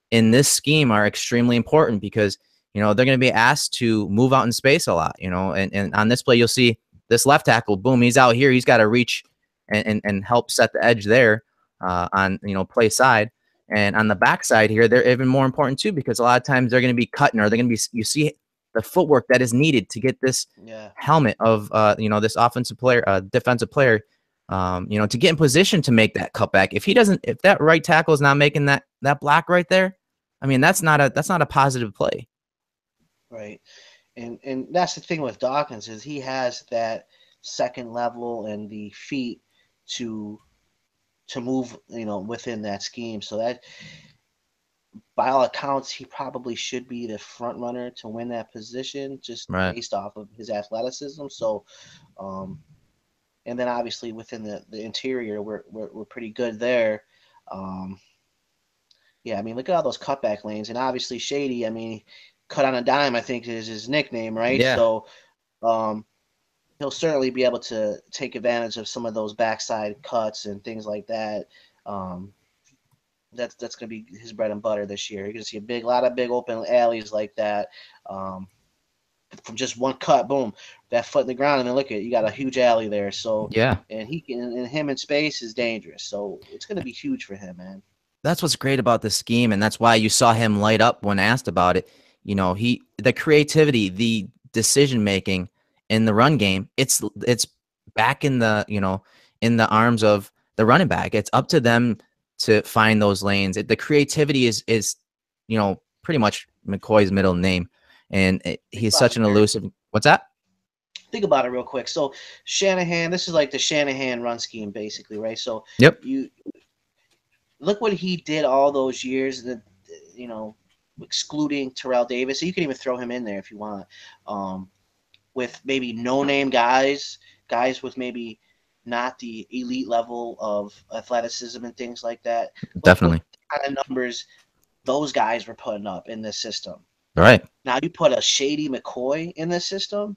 in this scheme are extremely important because, they're going to be asked to move out in space a lot, and on this play, you'll see this left tackle, boom, he's out here. He's got to reach and help set the edge there on, play side. And on the backside here, they're even more important too, because a lot of times they're going to be cutting, or they're going to be, you see the footwork that is needed to get this helmet of, this offensive player, defensive player, to get in position to make that cutback. If that right tackle is not making that block right there, I mean, that's not a positive play. Right. And that's the thing with Dawkins is he has that second level and the feet to move, within that scheme. So that, by all accounts, he probably should be the front runner to win that position, just based off of his athleticism. So, and then obviously within the interior, we're pretty good there. Yeah, I mean, look at all those cutback lanes, and obviously Shady, I mean, cut on a dime, I think is his nickname, right? Yeah. So, he'll certainly be able to take advantage of some of those backside cuts and things like that. That's going to be his bread and butter this year. You're going to see a lot of big open alleys like that. From just one cut, boom, that foot in the ground, and then look at you got a huge alley there. So yeah, and him in space is dangerous. So it's going to be huge for him, man. That's what's great about this scheme, and that's why you saw him light up when asked about it. The creativity, the decision making in the run game, it's back in the in the arms of the running back. It's up to them to find those lanes. The creativity is pretty much McCoy's middle name, and he's such an elusive. What's that? Think about it real quick. So Shanahan, this is like the Shanahan run scheme, basically, right? So yep. You look what he did all those years. That excluding Terrell Davis, so you can even throw him in there if you want. With maybe no-name guys with maybe not the elite level of athleticism and things like that. Definitely. What kind of numbers those guys were putting up in this system. All right. Now you put a Shady McCoy in this system.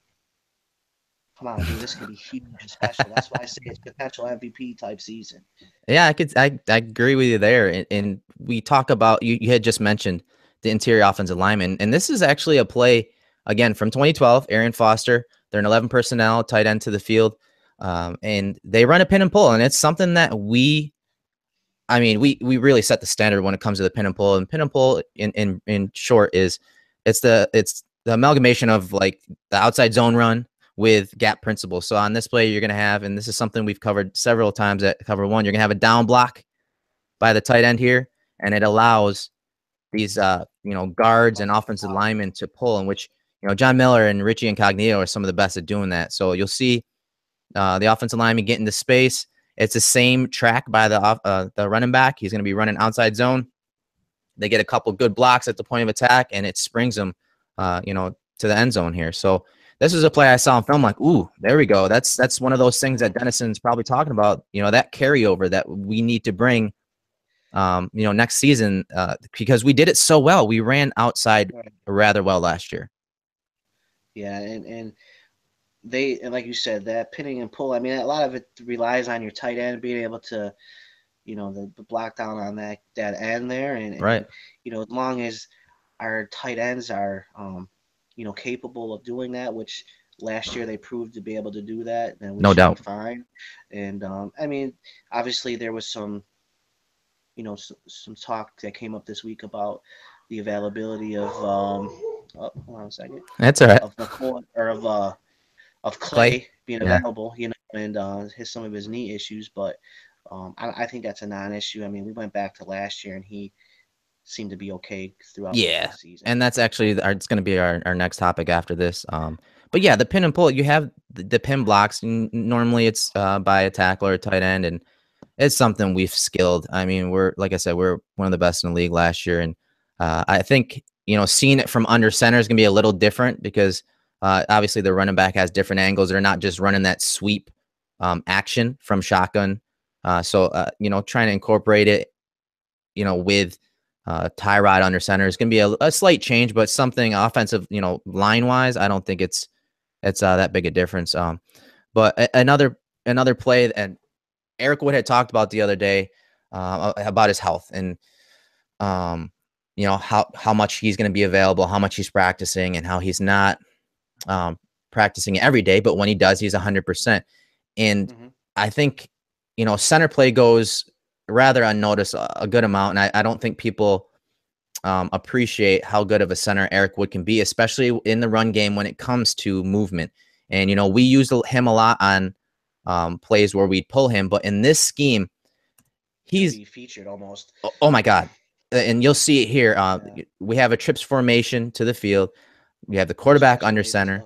Come on, dude, this could be huge and special. That's why I say it's potential MVP type season. Yeah, I agree with you there. And we talk about, you had just mentioned the interior offensive lineman, and this is actually a play, again, from 2012, Arian Foster. They're an 11 personnel, tight end to the field, and they run a pin and pull, and it's something that we really set the standard when it comes to the pin and pull. And pin and pull, in short, is it's the amalgamation of like the outside zone run with gap principle. So on this play, you're going to have, and this is something we've covered several times at Cover One, you're going to have a down block by the tight end here, and it allows these guards and offensive linemen to pull, in which John Miller and Richie Incognito are some of the best at doing that. So you'll see the offensive lineman get into space. It's the same track by the running back. He's going to be running outside zone. They get a couple good blocks at the point of attack, and it springs them to the end zone here. So this is a play I saw on film, like, ooh, there we go. That's one of those things that Dennison's probably talking about, that carryover that we need to bring next season, because we did it so well. We ran outside rather well last year. Yeah, and they, and like you said, that pinning and pull. I mean, a lot of it relies on your tight end being able to, the block down on that end there, Right. and as long as our tight ends are, capable of doing that, which last year they proved to be able to do that, then we No should be doubt. fine. And I mean, obviously there was some, some talk that came up this week about the availability of, oh, hold on a second, That's all right. of McCoy, or of Clay. Clay being Yeah. available, and some of his knee issues, but I think that's a non-issue. I mean, we went back to last year, and he seemed to be okay throughout the whole Yeah. season. And that's actually it's going to be our next topic after this. But yeah, the pin and pull, you have the pin blocks. Normally it's by a tackle or a tight end, and it's something we've skilled. I mean, like I said, we're one of the best in the league last year, and I think seeing it from under center is gonna be a little different because obviously the running back has different angles. They're not just running that sweep action from shotgun. So trying to incorporate it, with Tyrod under center is gonna be a slight change, but something offensive, line wise, I don't think it's that big a difference. But another play, and Eric Wood had talked about the other day about his health and how much he's going to be available, how much he's practicing, and how he's not practicing every day, but when he does, he's 100%. And I think center play goes rather unnoticed a good amount, and I don't think people appreciate how good of a center Eric Wood can be, especially in the run game when it comes to movement. And we used him a lot on plays where we'd pull him, but in this scheme, he's featured almost. Oh my God. And you'll see it here. We have a trips formation to the field. We have the quarterback under center,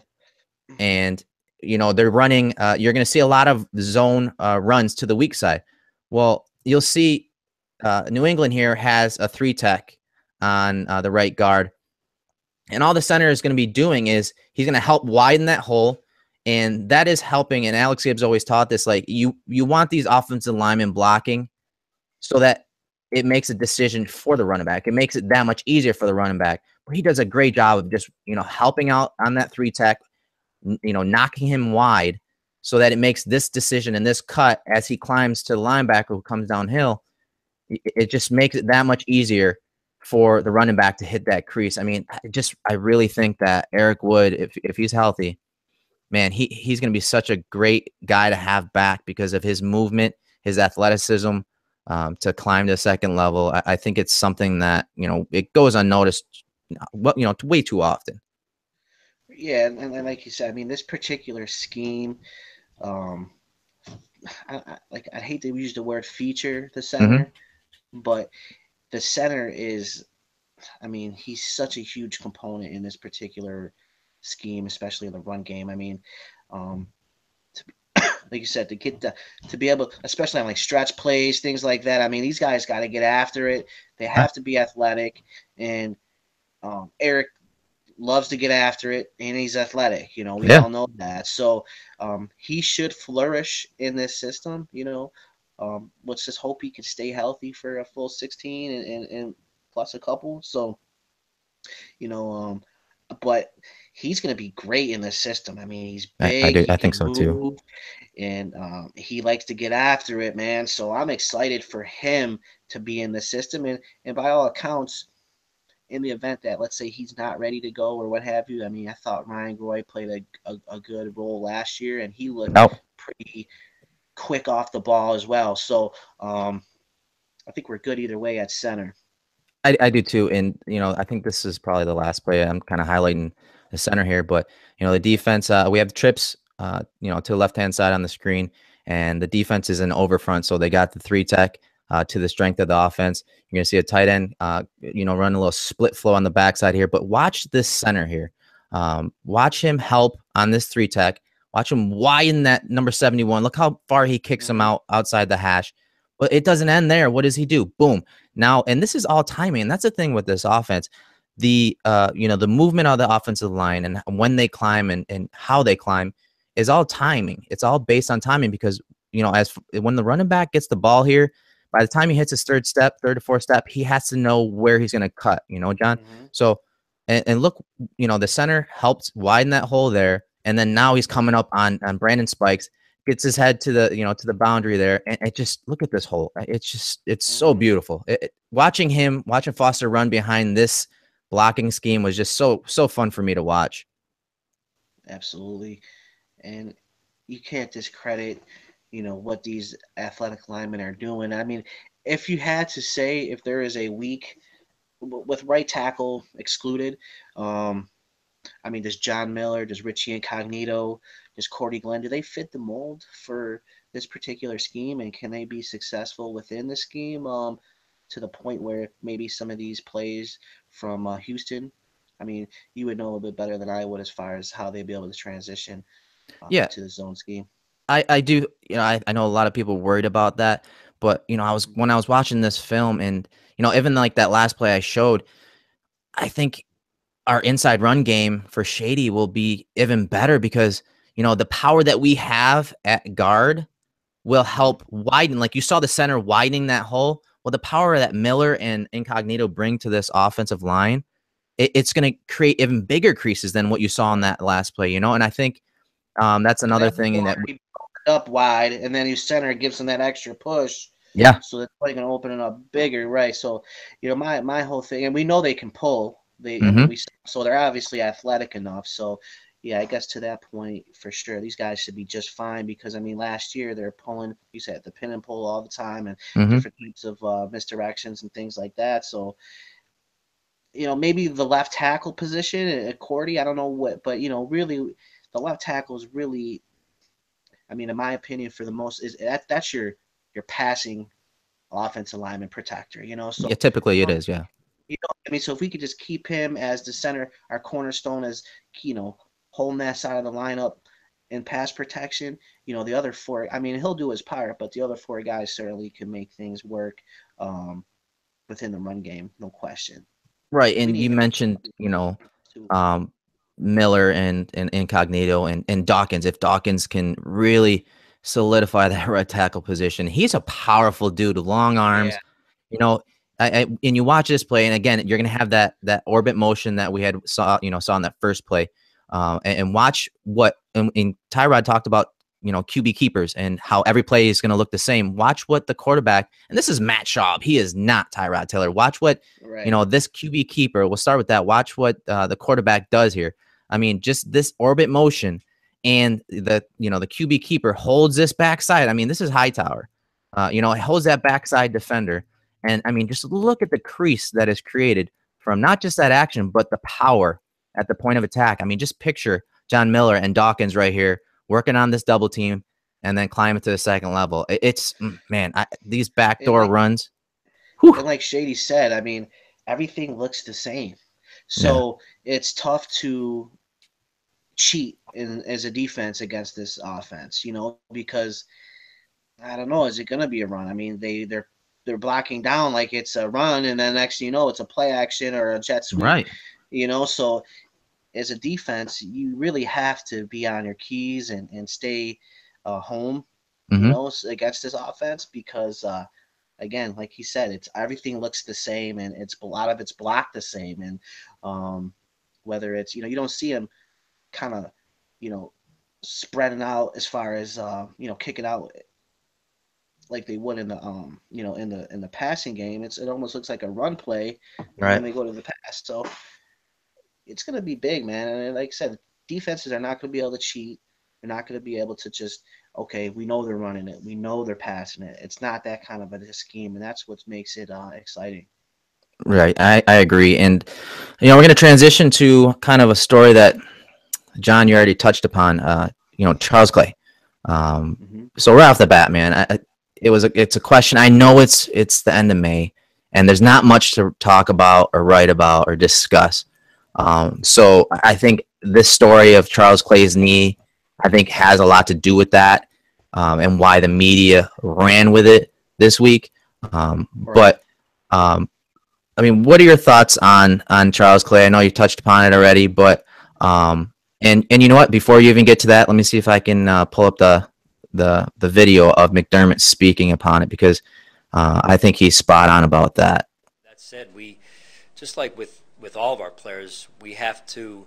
and they're running. You're going to see a lot of zone runs to the weak side. Well, you'll see New England here has a 3-tech on the right guard, and all the center is going to be doing is he's going to help widen that hole. And that is helping. And Alex Gibbs always taught this, like you want these offensive linemen blocking so that it makes a decision for the running back. It makes it that much easier for the running back. But he does a great job of just, helping out on that 3-tech, knocking him wide so that it makes this decision and this cut as he climbs to the linebacker who comes downhill. It just makes it that much easier for the running back to hit that crease. I mean, I really think that Eric Wood, if he's healthy, man, he's going to be such a great guy to have back because of his movement, his athleticism, to climb to the second level. I think it's something that, it goes unnoticed, way too often. Yeah, and like you said, I mean, this particular scheme, I hate to use the word feature the center, but the center is, I mean, he's such a huge component in this particular scheme, especially in the run game. I mean, like you said, to be able, especially on like stretch plays, things like that. I mean, these guys got to get after it. They have to be athletic, and Eric loves to get after it, and he's athletic. We all know that. So he should flourish in this system. Let's just hope he can stay healthy for a full 16 and plus a couple. So, but he's going to be great in this system. I mean, he's big. I think so too. And he likes to get after it, man. So I'm excited for him to be in the system. And by all accounts, in the event that, let's say, he's not ready to go or what have you, I mean, I thought Ryan Groy played a good role last year, and he looked pretty quick off the ball as well. So I think we're good either way at center. I do too. And, I think this is probably the last play. I'm kind of highlighting the center here, but, the defense, we have the trips, to the left-hand side on the screen, and the defense is an over front. So they got the 3-tech to the strength of the offense. You're going to see a tight end, run a little split flow on the backside here, but watch this center here. Watch him help on this 3-tech. Watch him widen that number 71. Look how far he kicks him outside the hash. But it doesn't end there. What does he do? Boom. Now, and this is all timing. And that's the thing with this offense. The the movement of the offensive line and when they climb and how they climb is all timing. It's all based on timing because, when the running back gets the ball here, by the time he hits his third to fourth step, he has to know where he's going to cut, John. So, and look, you know, the center helped widen that hole there, and then now he's coming up on Brandon Spikes, gets his head to the, you know, to the boundary there, and it just, look at this hole. It's so beautiful. Watching Foster run behind this blocking scheme was just so fun for me to watch. Absolutely. And you can't discredit, you know, what these athletic linemen are doing. I mean, if you had to say if there is a week with right tackle excluded, I mean, does John Miller, does Richie Incognito, does Cordy Glenn, do they fit the mold for this particular scheme, and can they be successful within the scheme to the point where maybe some of these plays from Houston, I mean, you would know a little bit better than I would as far as how they'd be able to transition Yeah, to the zone scheme. I do, you know, I know a lot of people worried about that, but, you know, when I was watching this film, and, you know, even like that last play I showed, I think our inside run game for Shady will be even better because, you know, the power that we have at guard will help widen. Like you saw the center widening that hole. Well, the power that Miller and Incognito bring to this offensive line, it's going to create even bigger creases than what you saw in that last play, you know? And I think that's another thing that he up wide, and then his center gives him that extra push. yeah. So that's probably going to open it up bigger, right? So, you know, my whole thing, and we know they can pull. I mean, so they're obviously athletic enough. So, yeah, I guess to that point, for sure, these guys should be just fine because, I mean, last year they're pulling, you said, the pin and pull all the time and different types of misdirections and things like that. So, you know, maybe the left tackle position at Cordy, I don't know what, but, you know, really the left tackle is really, I mean, in my opinion, for the most, is that's your passing offensive lineman protector, you know? So, Yeah, typically it is, yeah. you know, I mean, so if we could just keep him as the center, our cornerstone as, you know, holding that side of the lineup in pass protection, you know, the other four, I mean, he'll do his part, but the other four guys certainly can make things work within the run game, no question. Right, We and need you him mentioned, you know, to, Miller and Incognito and Dawkins. If Dawkins can really solidify that right tackle position, he's a powerful dude, long arms. yeah, You know, and you watch this play, and again, you're gonna have that orbit motion that we had saw in that first play, and watch what and Tyrod talked about, you know, QB keepers and how every play is gonna look the same. Watch what the quarterback, and this is Matt Schaub. He is not Tyrod Taylor. Watch what right. you know, this QB keeper. We'll start with that. Watch what the quarterback does here. I mean, just this orbit motion, and the QB keeper holds this backside. I mean, this is Hightower. You know, it holds that backside defender. And I mean, just look at the crease that is created from not just that action, but the power at the point of attack. I mean, just picture John Miller and Dawkins right here working on this double team and then climbing to the second level. It's, man, these backdoor runs. Whew. And like Shady said, I mean, everything looks the same. So it's tough to cheat as a defense against this offense, you know, because I don't know, is it going to be a run? I mean, they're blocking down like it's a run, and then next thing you know, it's a play action or a jet sweep. Right. You know, so as a defense, you really have to be on your keys and stay home, you know, against this offense because, again, like he said, it's everything looks the same, and it's a lot of it's blocked the same, and whether it's, you know, you don't see them kind of, you know, spreading out as far as you know, kicking out like they would in the you know, in the passing game. It almost looks like a run play, and then they go to the pass. So it's going to be big, man. And like I said, defenses are not going to be able to cheat. They're not going to be able to just, okay, we know they're running it, we know they're passing it. It's not that kind of a scheme, and that's what makes it exciting. Right, I agree. And you know, we're going to transition to kind of a story that John, you already touched upon. You know, Charles Clay. So right off the bat, man, it's a question. I know it's the end of May, and there's not much to talk about or write about or discuss. So I think this story of Charles Clay's knee, I think, has a lot to do with that, and why the media ran with it this week. But I mean, what are your thoughts on Charles Clay? I know you touched upon it already, but and you know what? Before you even get to that, let me see if I can pull up the video of McDermott speaking upon it, because I think he's spot on about that. That said, we just like with with all of our players, we have to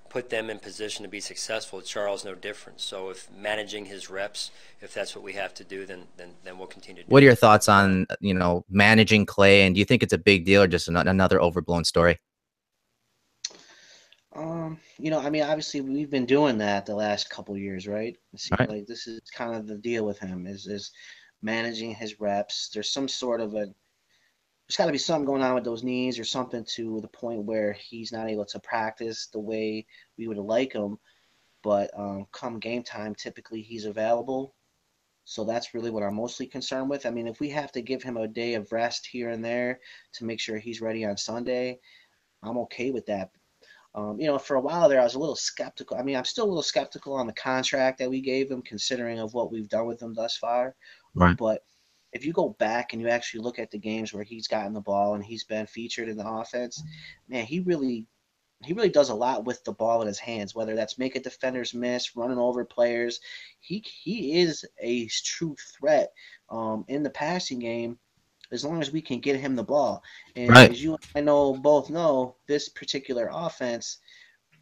put them in position to be successful. Charles, no different. So if managing his reps, if that's what we have to do, then we'll continue to do What are your it. thoughts on, you know, managing Clay, and do you think it's a big deal or just another overblown story? You know, I mean, obviously we've been doing that the last couple years, right? It seems Right. like this is kind of the deal with him is managing his reps. There's some sort of there's got to be something going on with those knees or something to the point where he's not able to practice the way we would like him. But come game time, typically he's available. So that's really what I'm mostly concerned with. I mean, if we have to give him a day of rest here and there to make sure he's ready on Sunday, I'm okay with that. You know, for a while there, I was a little skeptical. I mean, I'm still a little skeptical on the contract that we gave him, considering of what we've done with him thus far. Right. But if you go back and you actually look at the games where he's gotten the ball and he's been featured in the offense, man, he really does a lot with the ball in his hands, whether that's making defenders miss, running over players. He is a true threat in the passing game as long as we can get him the ball. And Right. as you and I both know, this particular offense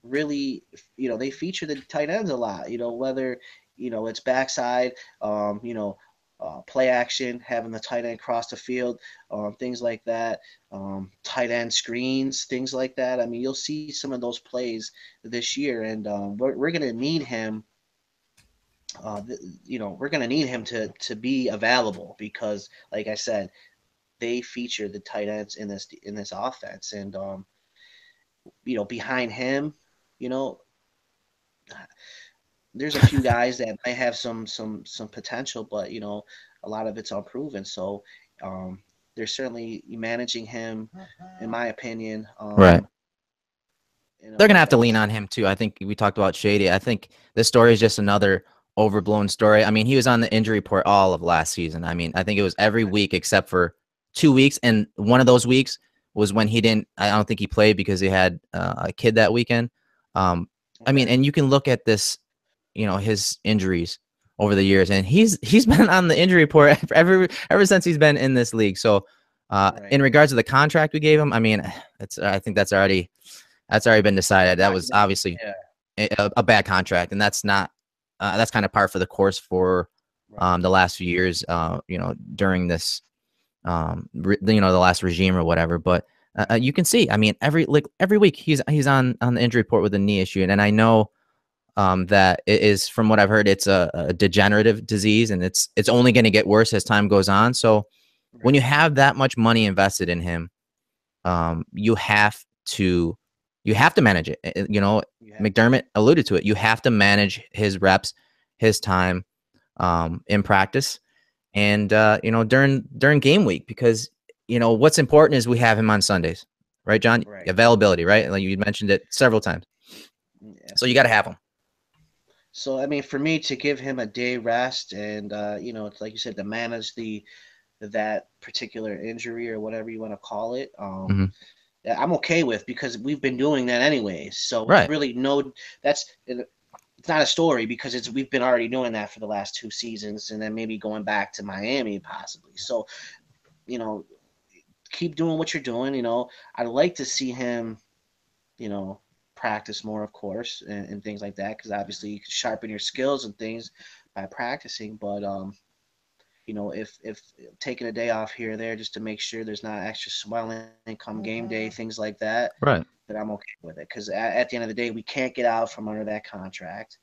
really, you know, they feature the tight ends a lot. You know, whether it's backside, play action, having the tight end cross the field, things like that, tight end screens, things like that. I mean, you'll see some of those plays this year, and we're going to need him. We're going to need him to be available because, like I said, they feature the tight ends in this offense, and behind him, you know, there's a few guys that might have some potential, but you know, a lot of it's unproven. So they're certainly managing him, in my opinion. Right. You know, They're gonna have to lean on him too. I think we talked about Shady. I think this story is just another overblown story. I mean, he was on the injury report all of last season. I mean, I think it was every week except for 2 weeks, and one of those weeks was when he didn't. I don't think he played because he had a kid that weekend. I mean, okay. and you can look at this, you know, his injuries over the years, and he's been on the injury report ever since he's been in this league. So, Right. in regards to the contract we gave him, I mean, I think that's already been decided. That was obviously Yeah. a bad contract, and that's not that's kind of par for the course for Right. the last few years. You know, during this the last regime or whatever. But you can see, I mean, every week he's on the injury report with a knee issue, and I know that it is, from what I've heard, it's a degenerative disease, and it's only going to get worse as time goes on. So when you have that much money invested in him, you have to manage it. You know, McDermott alluded to it. You have to manage his reps, his time in practice, and you know, during game week, because you know what's important is we have him on Sundays, right, John? Right. Availability, right? Like you mentioned it several times. Yeah. So you got to have him. So I mean, for me to give him a day rest and it's like you said, to manage that particular injury or whatever you want to call it, I'm okay with, because we've been doing that anyways. So Right. it's really it's not a story, because we've been already doing that for the last 2 seasons, and then maybe going back to Miami possibly. So, you know, keep doing what you're doing. You know, I'd like to see him, you know, practice more, of course, and things like that, because obviously you can sharpen your skills and things by practicing. But you know, if taking a day off here or there just to make sure there's not extra swelling come game day, things like that, Right. then I'm okay with it. Because at the end of the day, we can't get out from under that contract.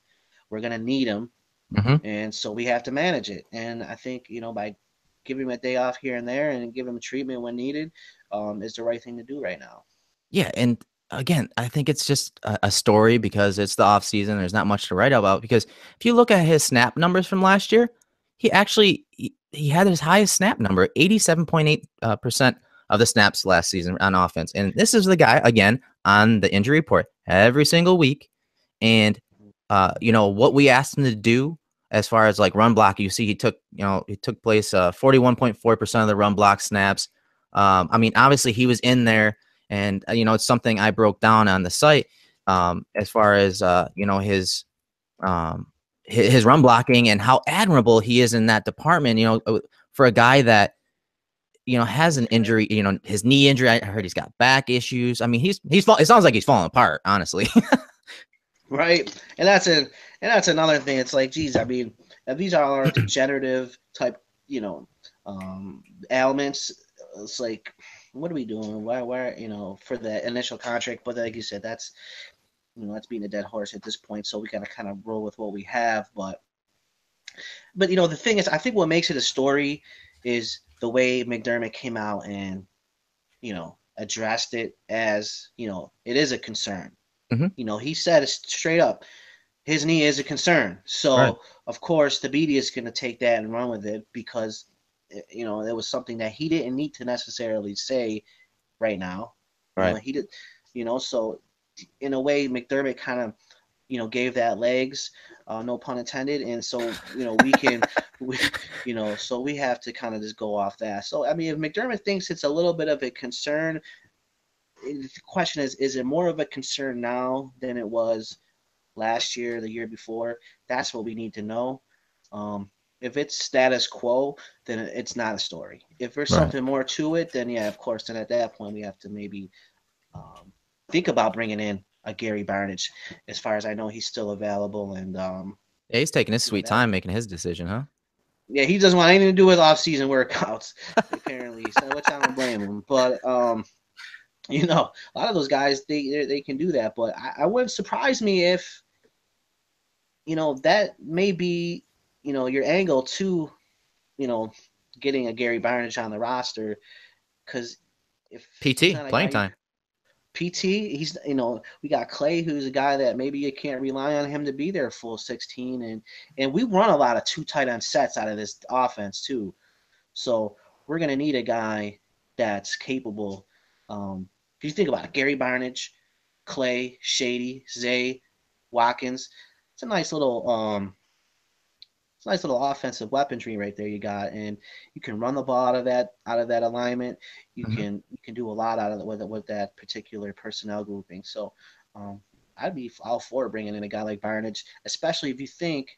We're gonna need him, and so we have to manage it. And I think, you know, by giving him a day off here and there and give him treatment when needed, is the right thing to do right now. Yeah, and again, I think it's just a story because it's the off season. There's not much to write about, because if you look at his snap numbers from last year, he actually he had his highest snap number, 87.8% of the snaps last season on offense. And this is the guy, again, on the injury report every single week. And you know what we asked him to do as far as like run block. You see, he took place 41.4% of the run block snaps. I mean, obviously he was in there. And, you know, it's something I broke down on the site as far as, you know, his run blocking and how admirable he is in that department, you know, for a guy that has an injury, his knee injury. I heard he's got back issues. I mean, it sounds like he's falling apart, honestly. Right. And that's another thing. It's like, geez, I mean, if these are our degenerative type, ailments, it's like, what are we doing? Why, for the initial contract? But like you said, that's beating a dead horse at this point. So we got to kind of roll with what we have. But the thing is, I think what makes it a story is the way McDermott came out and, addressed it as, it is a concern. Mm-hmm. He said it straight up. His knee is a concern. So, right. Of course, the media is going to take that and run with it because, it was something that he didn't need to necessarily say right now. Right. He did, so in a way, McDermott kind of, gave that legs, no pun intended. And so, so we have to kind of just go off that. So, I mean, if McDermott thinks it's a little bit of a concern, the question is it more of a concern now than it was last year, the year before? That's what we need to know. If it's status quo, then it's not a story. If there's something more to it, then yeah, of course. Then at that point, we have to maybe think about bringing in a Gary Barnidge. As far as I know, he's still available, and yeah, he's taking his sweet time making his decision, huh? Yeah, he doesn't want anything to do with off-season workouts, apparently. So which I don't blame him, but a lot of those guys they can do that, but I wouldn't surprise me if that may be your angle to getting a Gary Barnidge on the roster, because if PT playing time. PT, he's we got Clay, who's a guy that maybe you can't rely on him to be there full 16, and we run a lot of 2 tight end sets out of this offense too, so we're gonna need a guy that's capable. If you think about it, Gary Barnidge, Clay, Shady, Zay, Watkins, it's a nice little offensive weaponry right there you got, and you can run the ball out of that alignment. You can do a lot out of with that particular personnel grouping. So I'd be all for bringing in a guy like Barnidge, especially if you think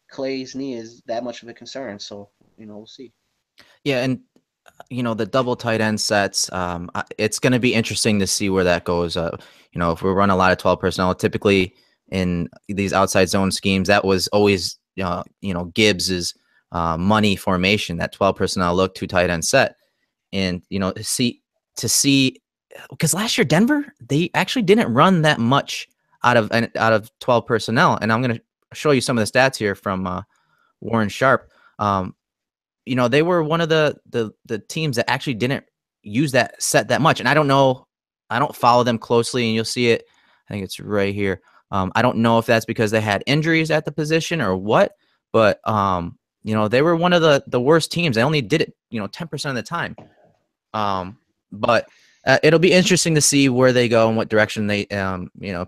Clay's knee is that much of a concern. So we'll see. Yeah, and the double tight end sets, it's going to be interesting to see where that goes. If we run a lot of 12 personnel, typically in these outside zone schemes, that was always Gibbs's money formation, that 12 personnel look, 2 tight end set. And to see because last year Denver, they actually didn't run that much out of 12 personnel. And I'm going to show you some of the stats here from Warren Sharp. They were one of the teams that actually didn't use that set that much. And I don't know, I don't follow them closely, and you'll see it. I think it's right here. I don't know if that's because they had injuries at the position or what, but they were one of the worst teams. They only did it 10% of the time. But it'll be interesting to see where they go and what direction they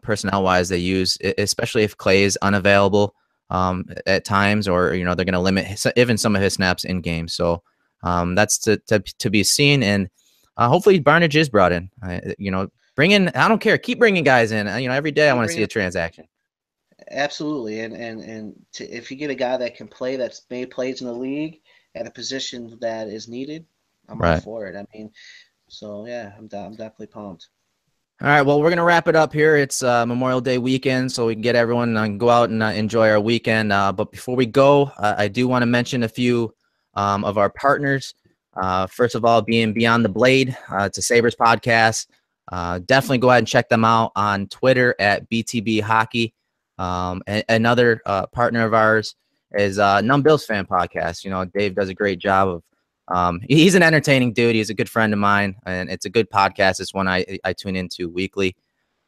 personnel wise they use, especially if Clay is unavailable at times, or they're going to limit even some of his snaps in game. So that's to be seen, and hopefully Barnidge is brought in. Bring in, I don't care, keep bringing guys in. Every day I want to see a transaction. Absolutely, and if you get a guy that can play, that's made plays in the league at a position that is needed, I'm all for it. I mean, so yeah, I'm definitely pumped. All right, well, we're going to wrap it up here. It's Memorial Day weekend, so we can get everyone and go out and enjoy our weekend. But before we go, I do want to mention a few of our partners. First of all, being Beyond the Blade. It's a Sabres podcast. Definitely go ahead and check them out on Twitter at BTB Hockey. Another partner of ours is Numb Bills Fan Podcast. Dave does a great job of he's an entertaining dude. He's a good friend of mine, and it's a good podcast. It's one I tune into weekly.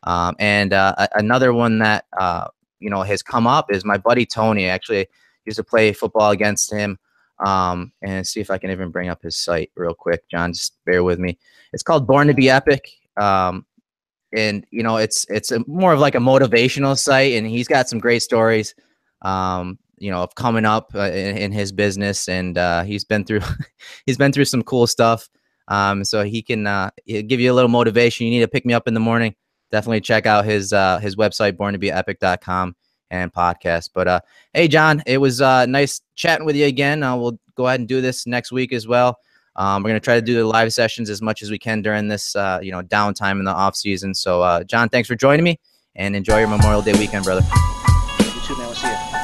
And another one that has come up is my buddy Tony. I actually used to play football against him. And see if I can even bring up his site real quick. John, just bear with me. It's called Born to Be Epic. And it's more of like a motivational site, and he's got some great stories of coming up in his business, and he's been through some cool stuff. So he can he'll give you a little motivation. You need to pick me up in the morning. Definitely check out his website, borntobeepic.com, and podcast. But hey, John, it was nice chatting with you again. We'll go ahead and do this next week as well. We're going to try to do the live sessions as much as we can during this, you know, downtime in the off season. So, John, thanks for joining me, and enjoy your Memorial Day weekend, brother. You too, man. We'll see you.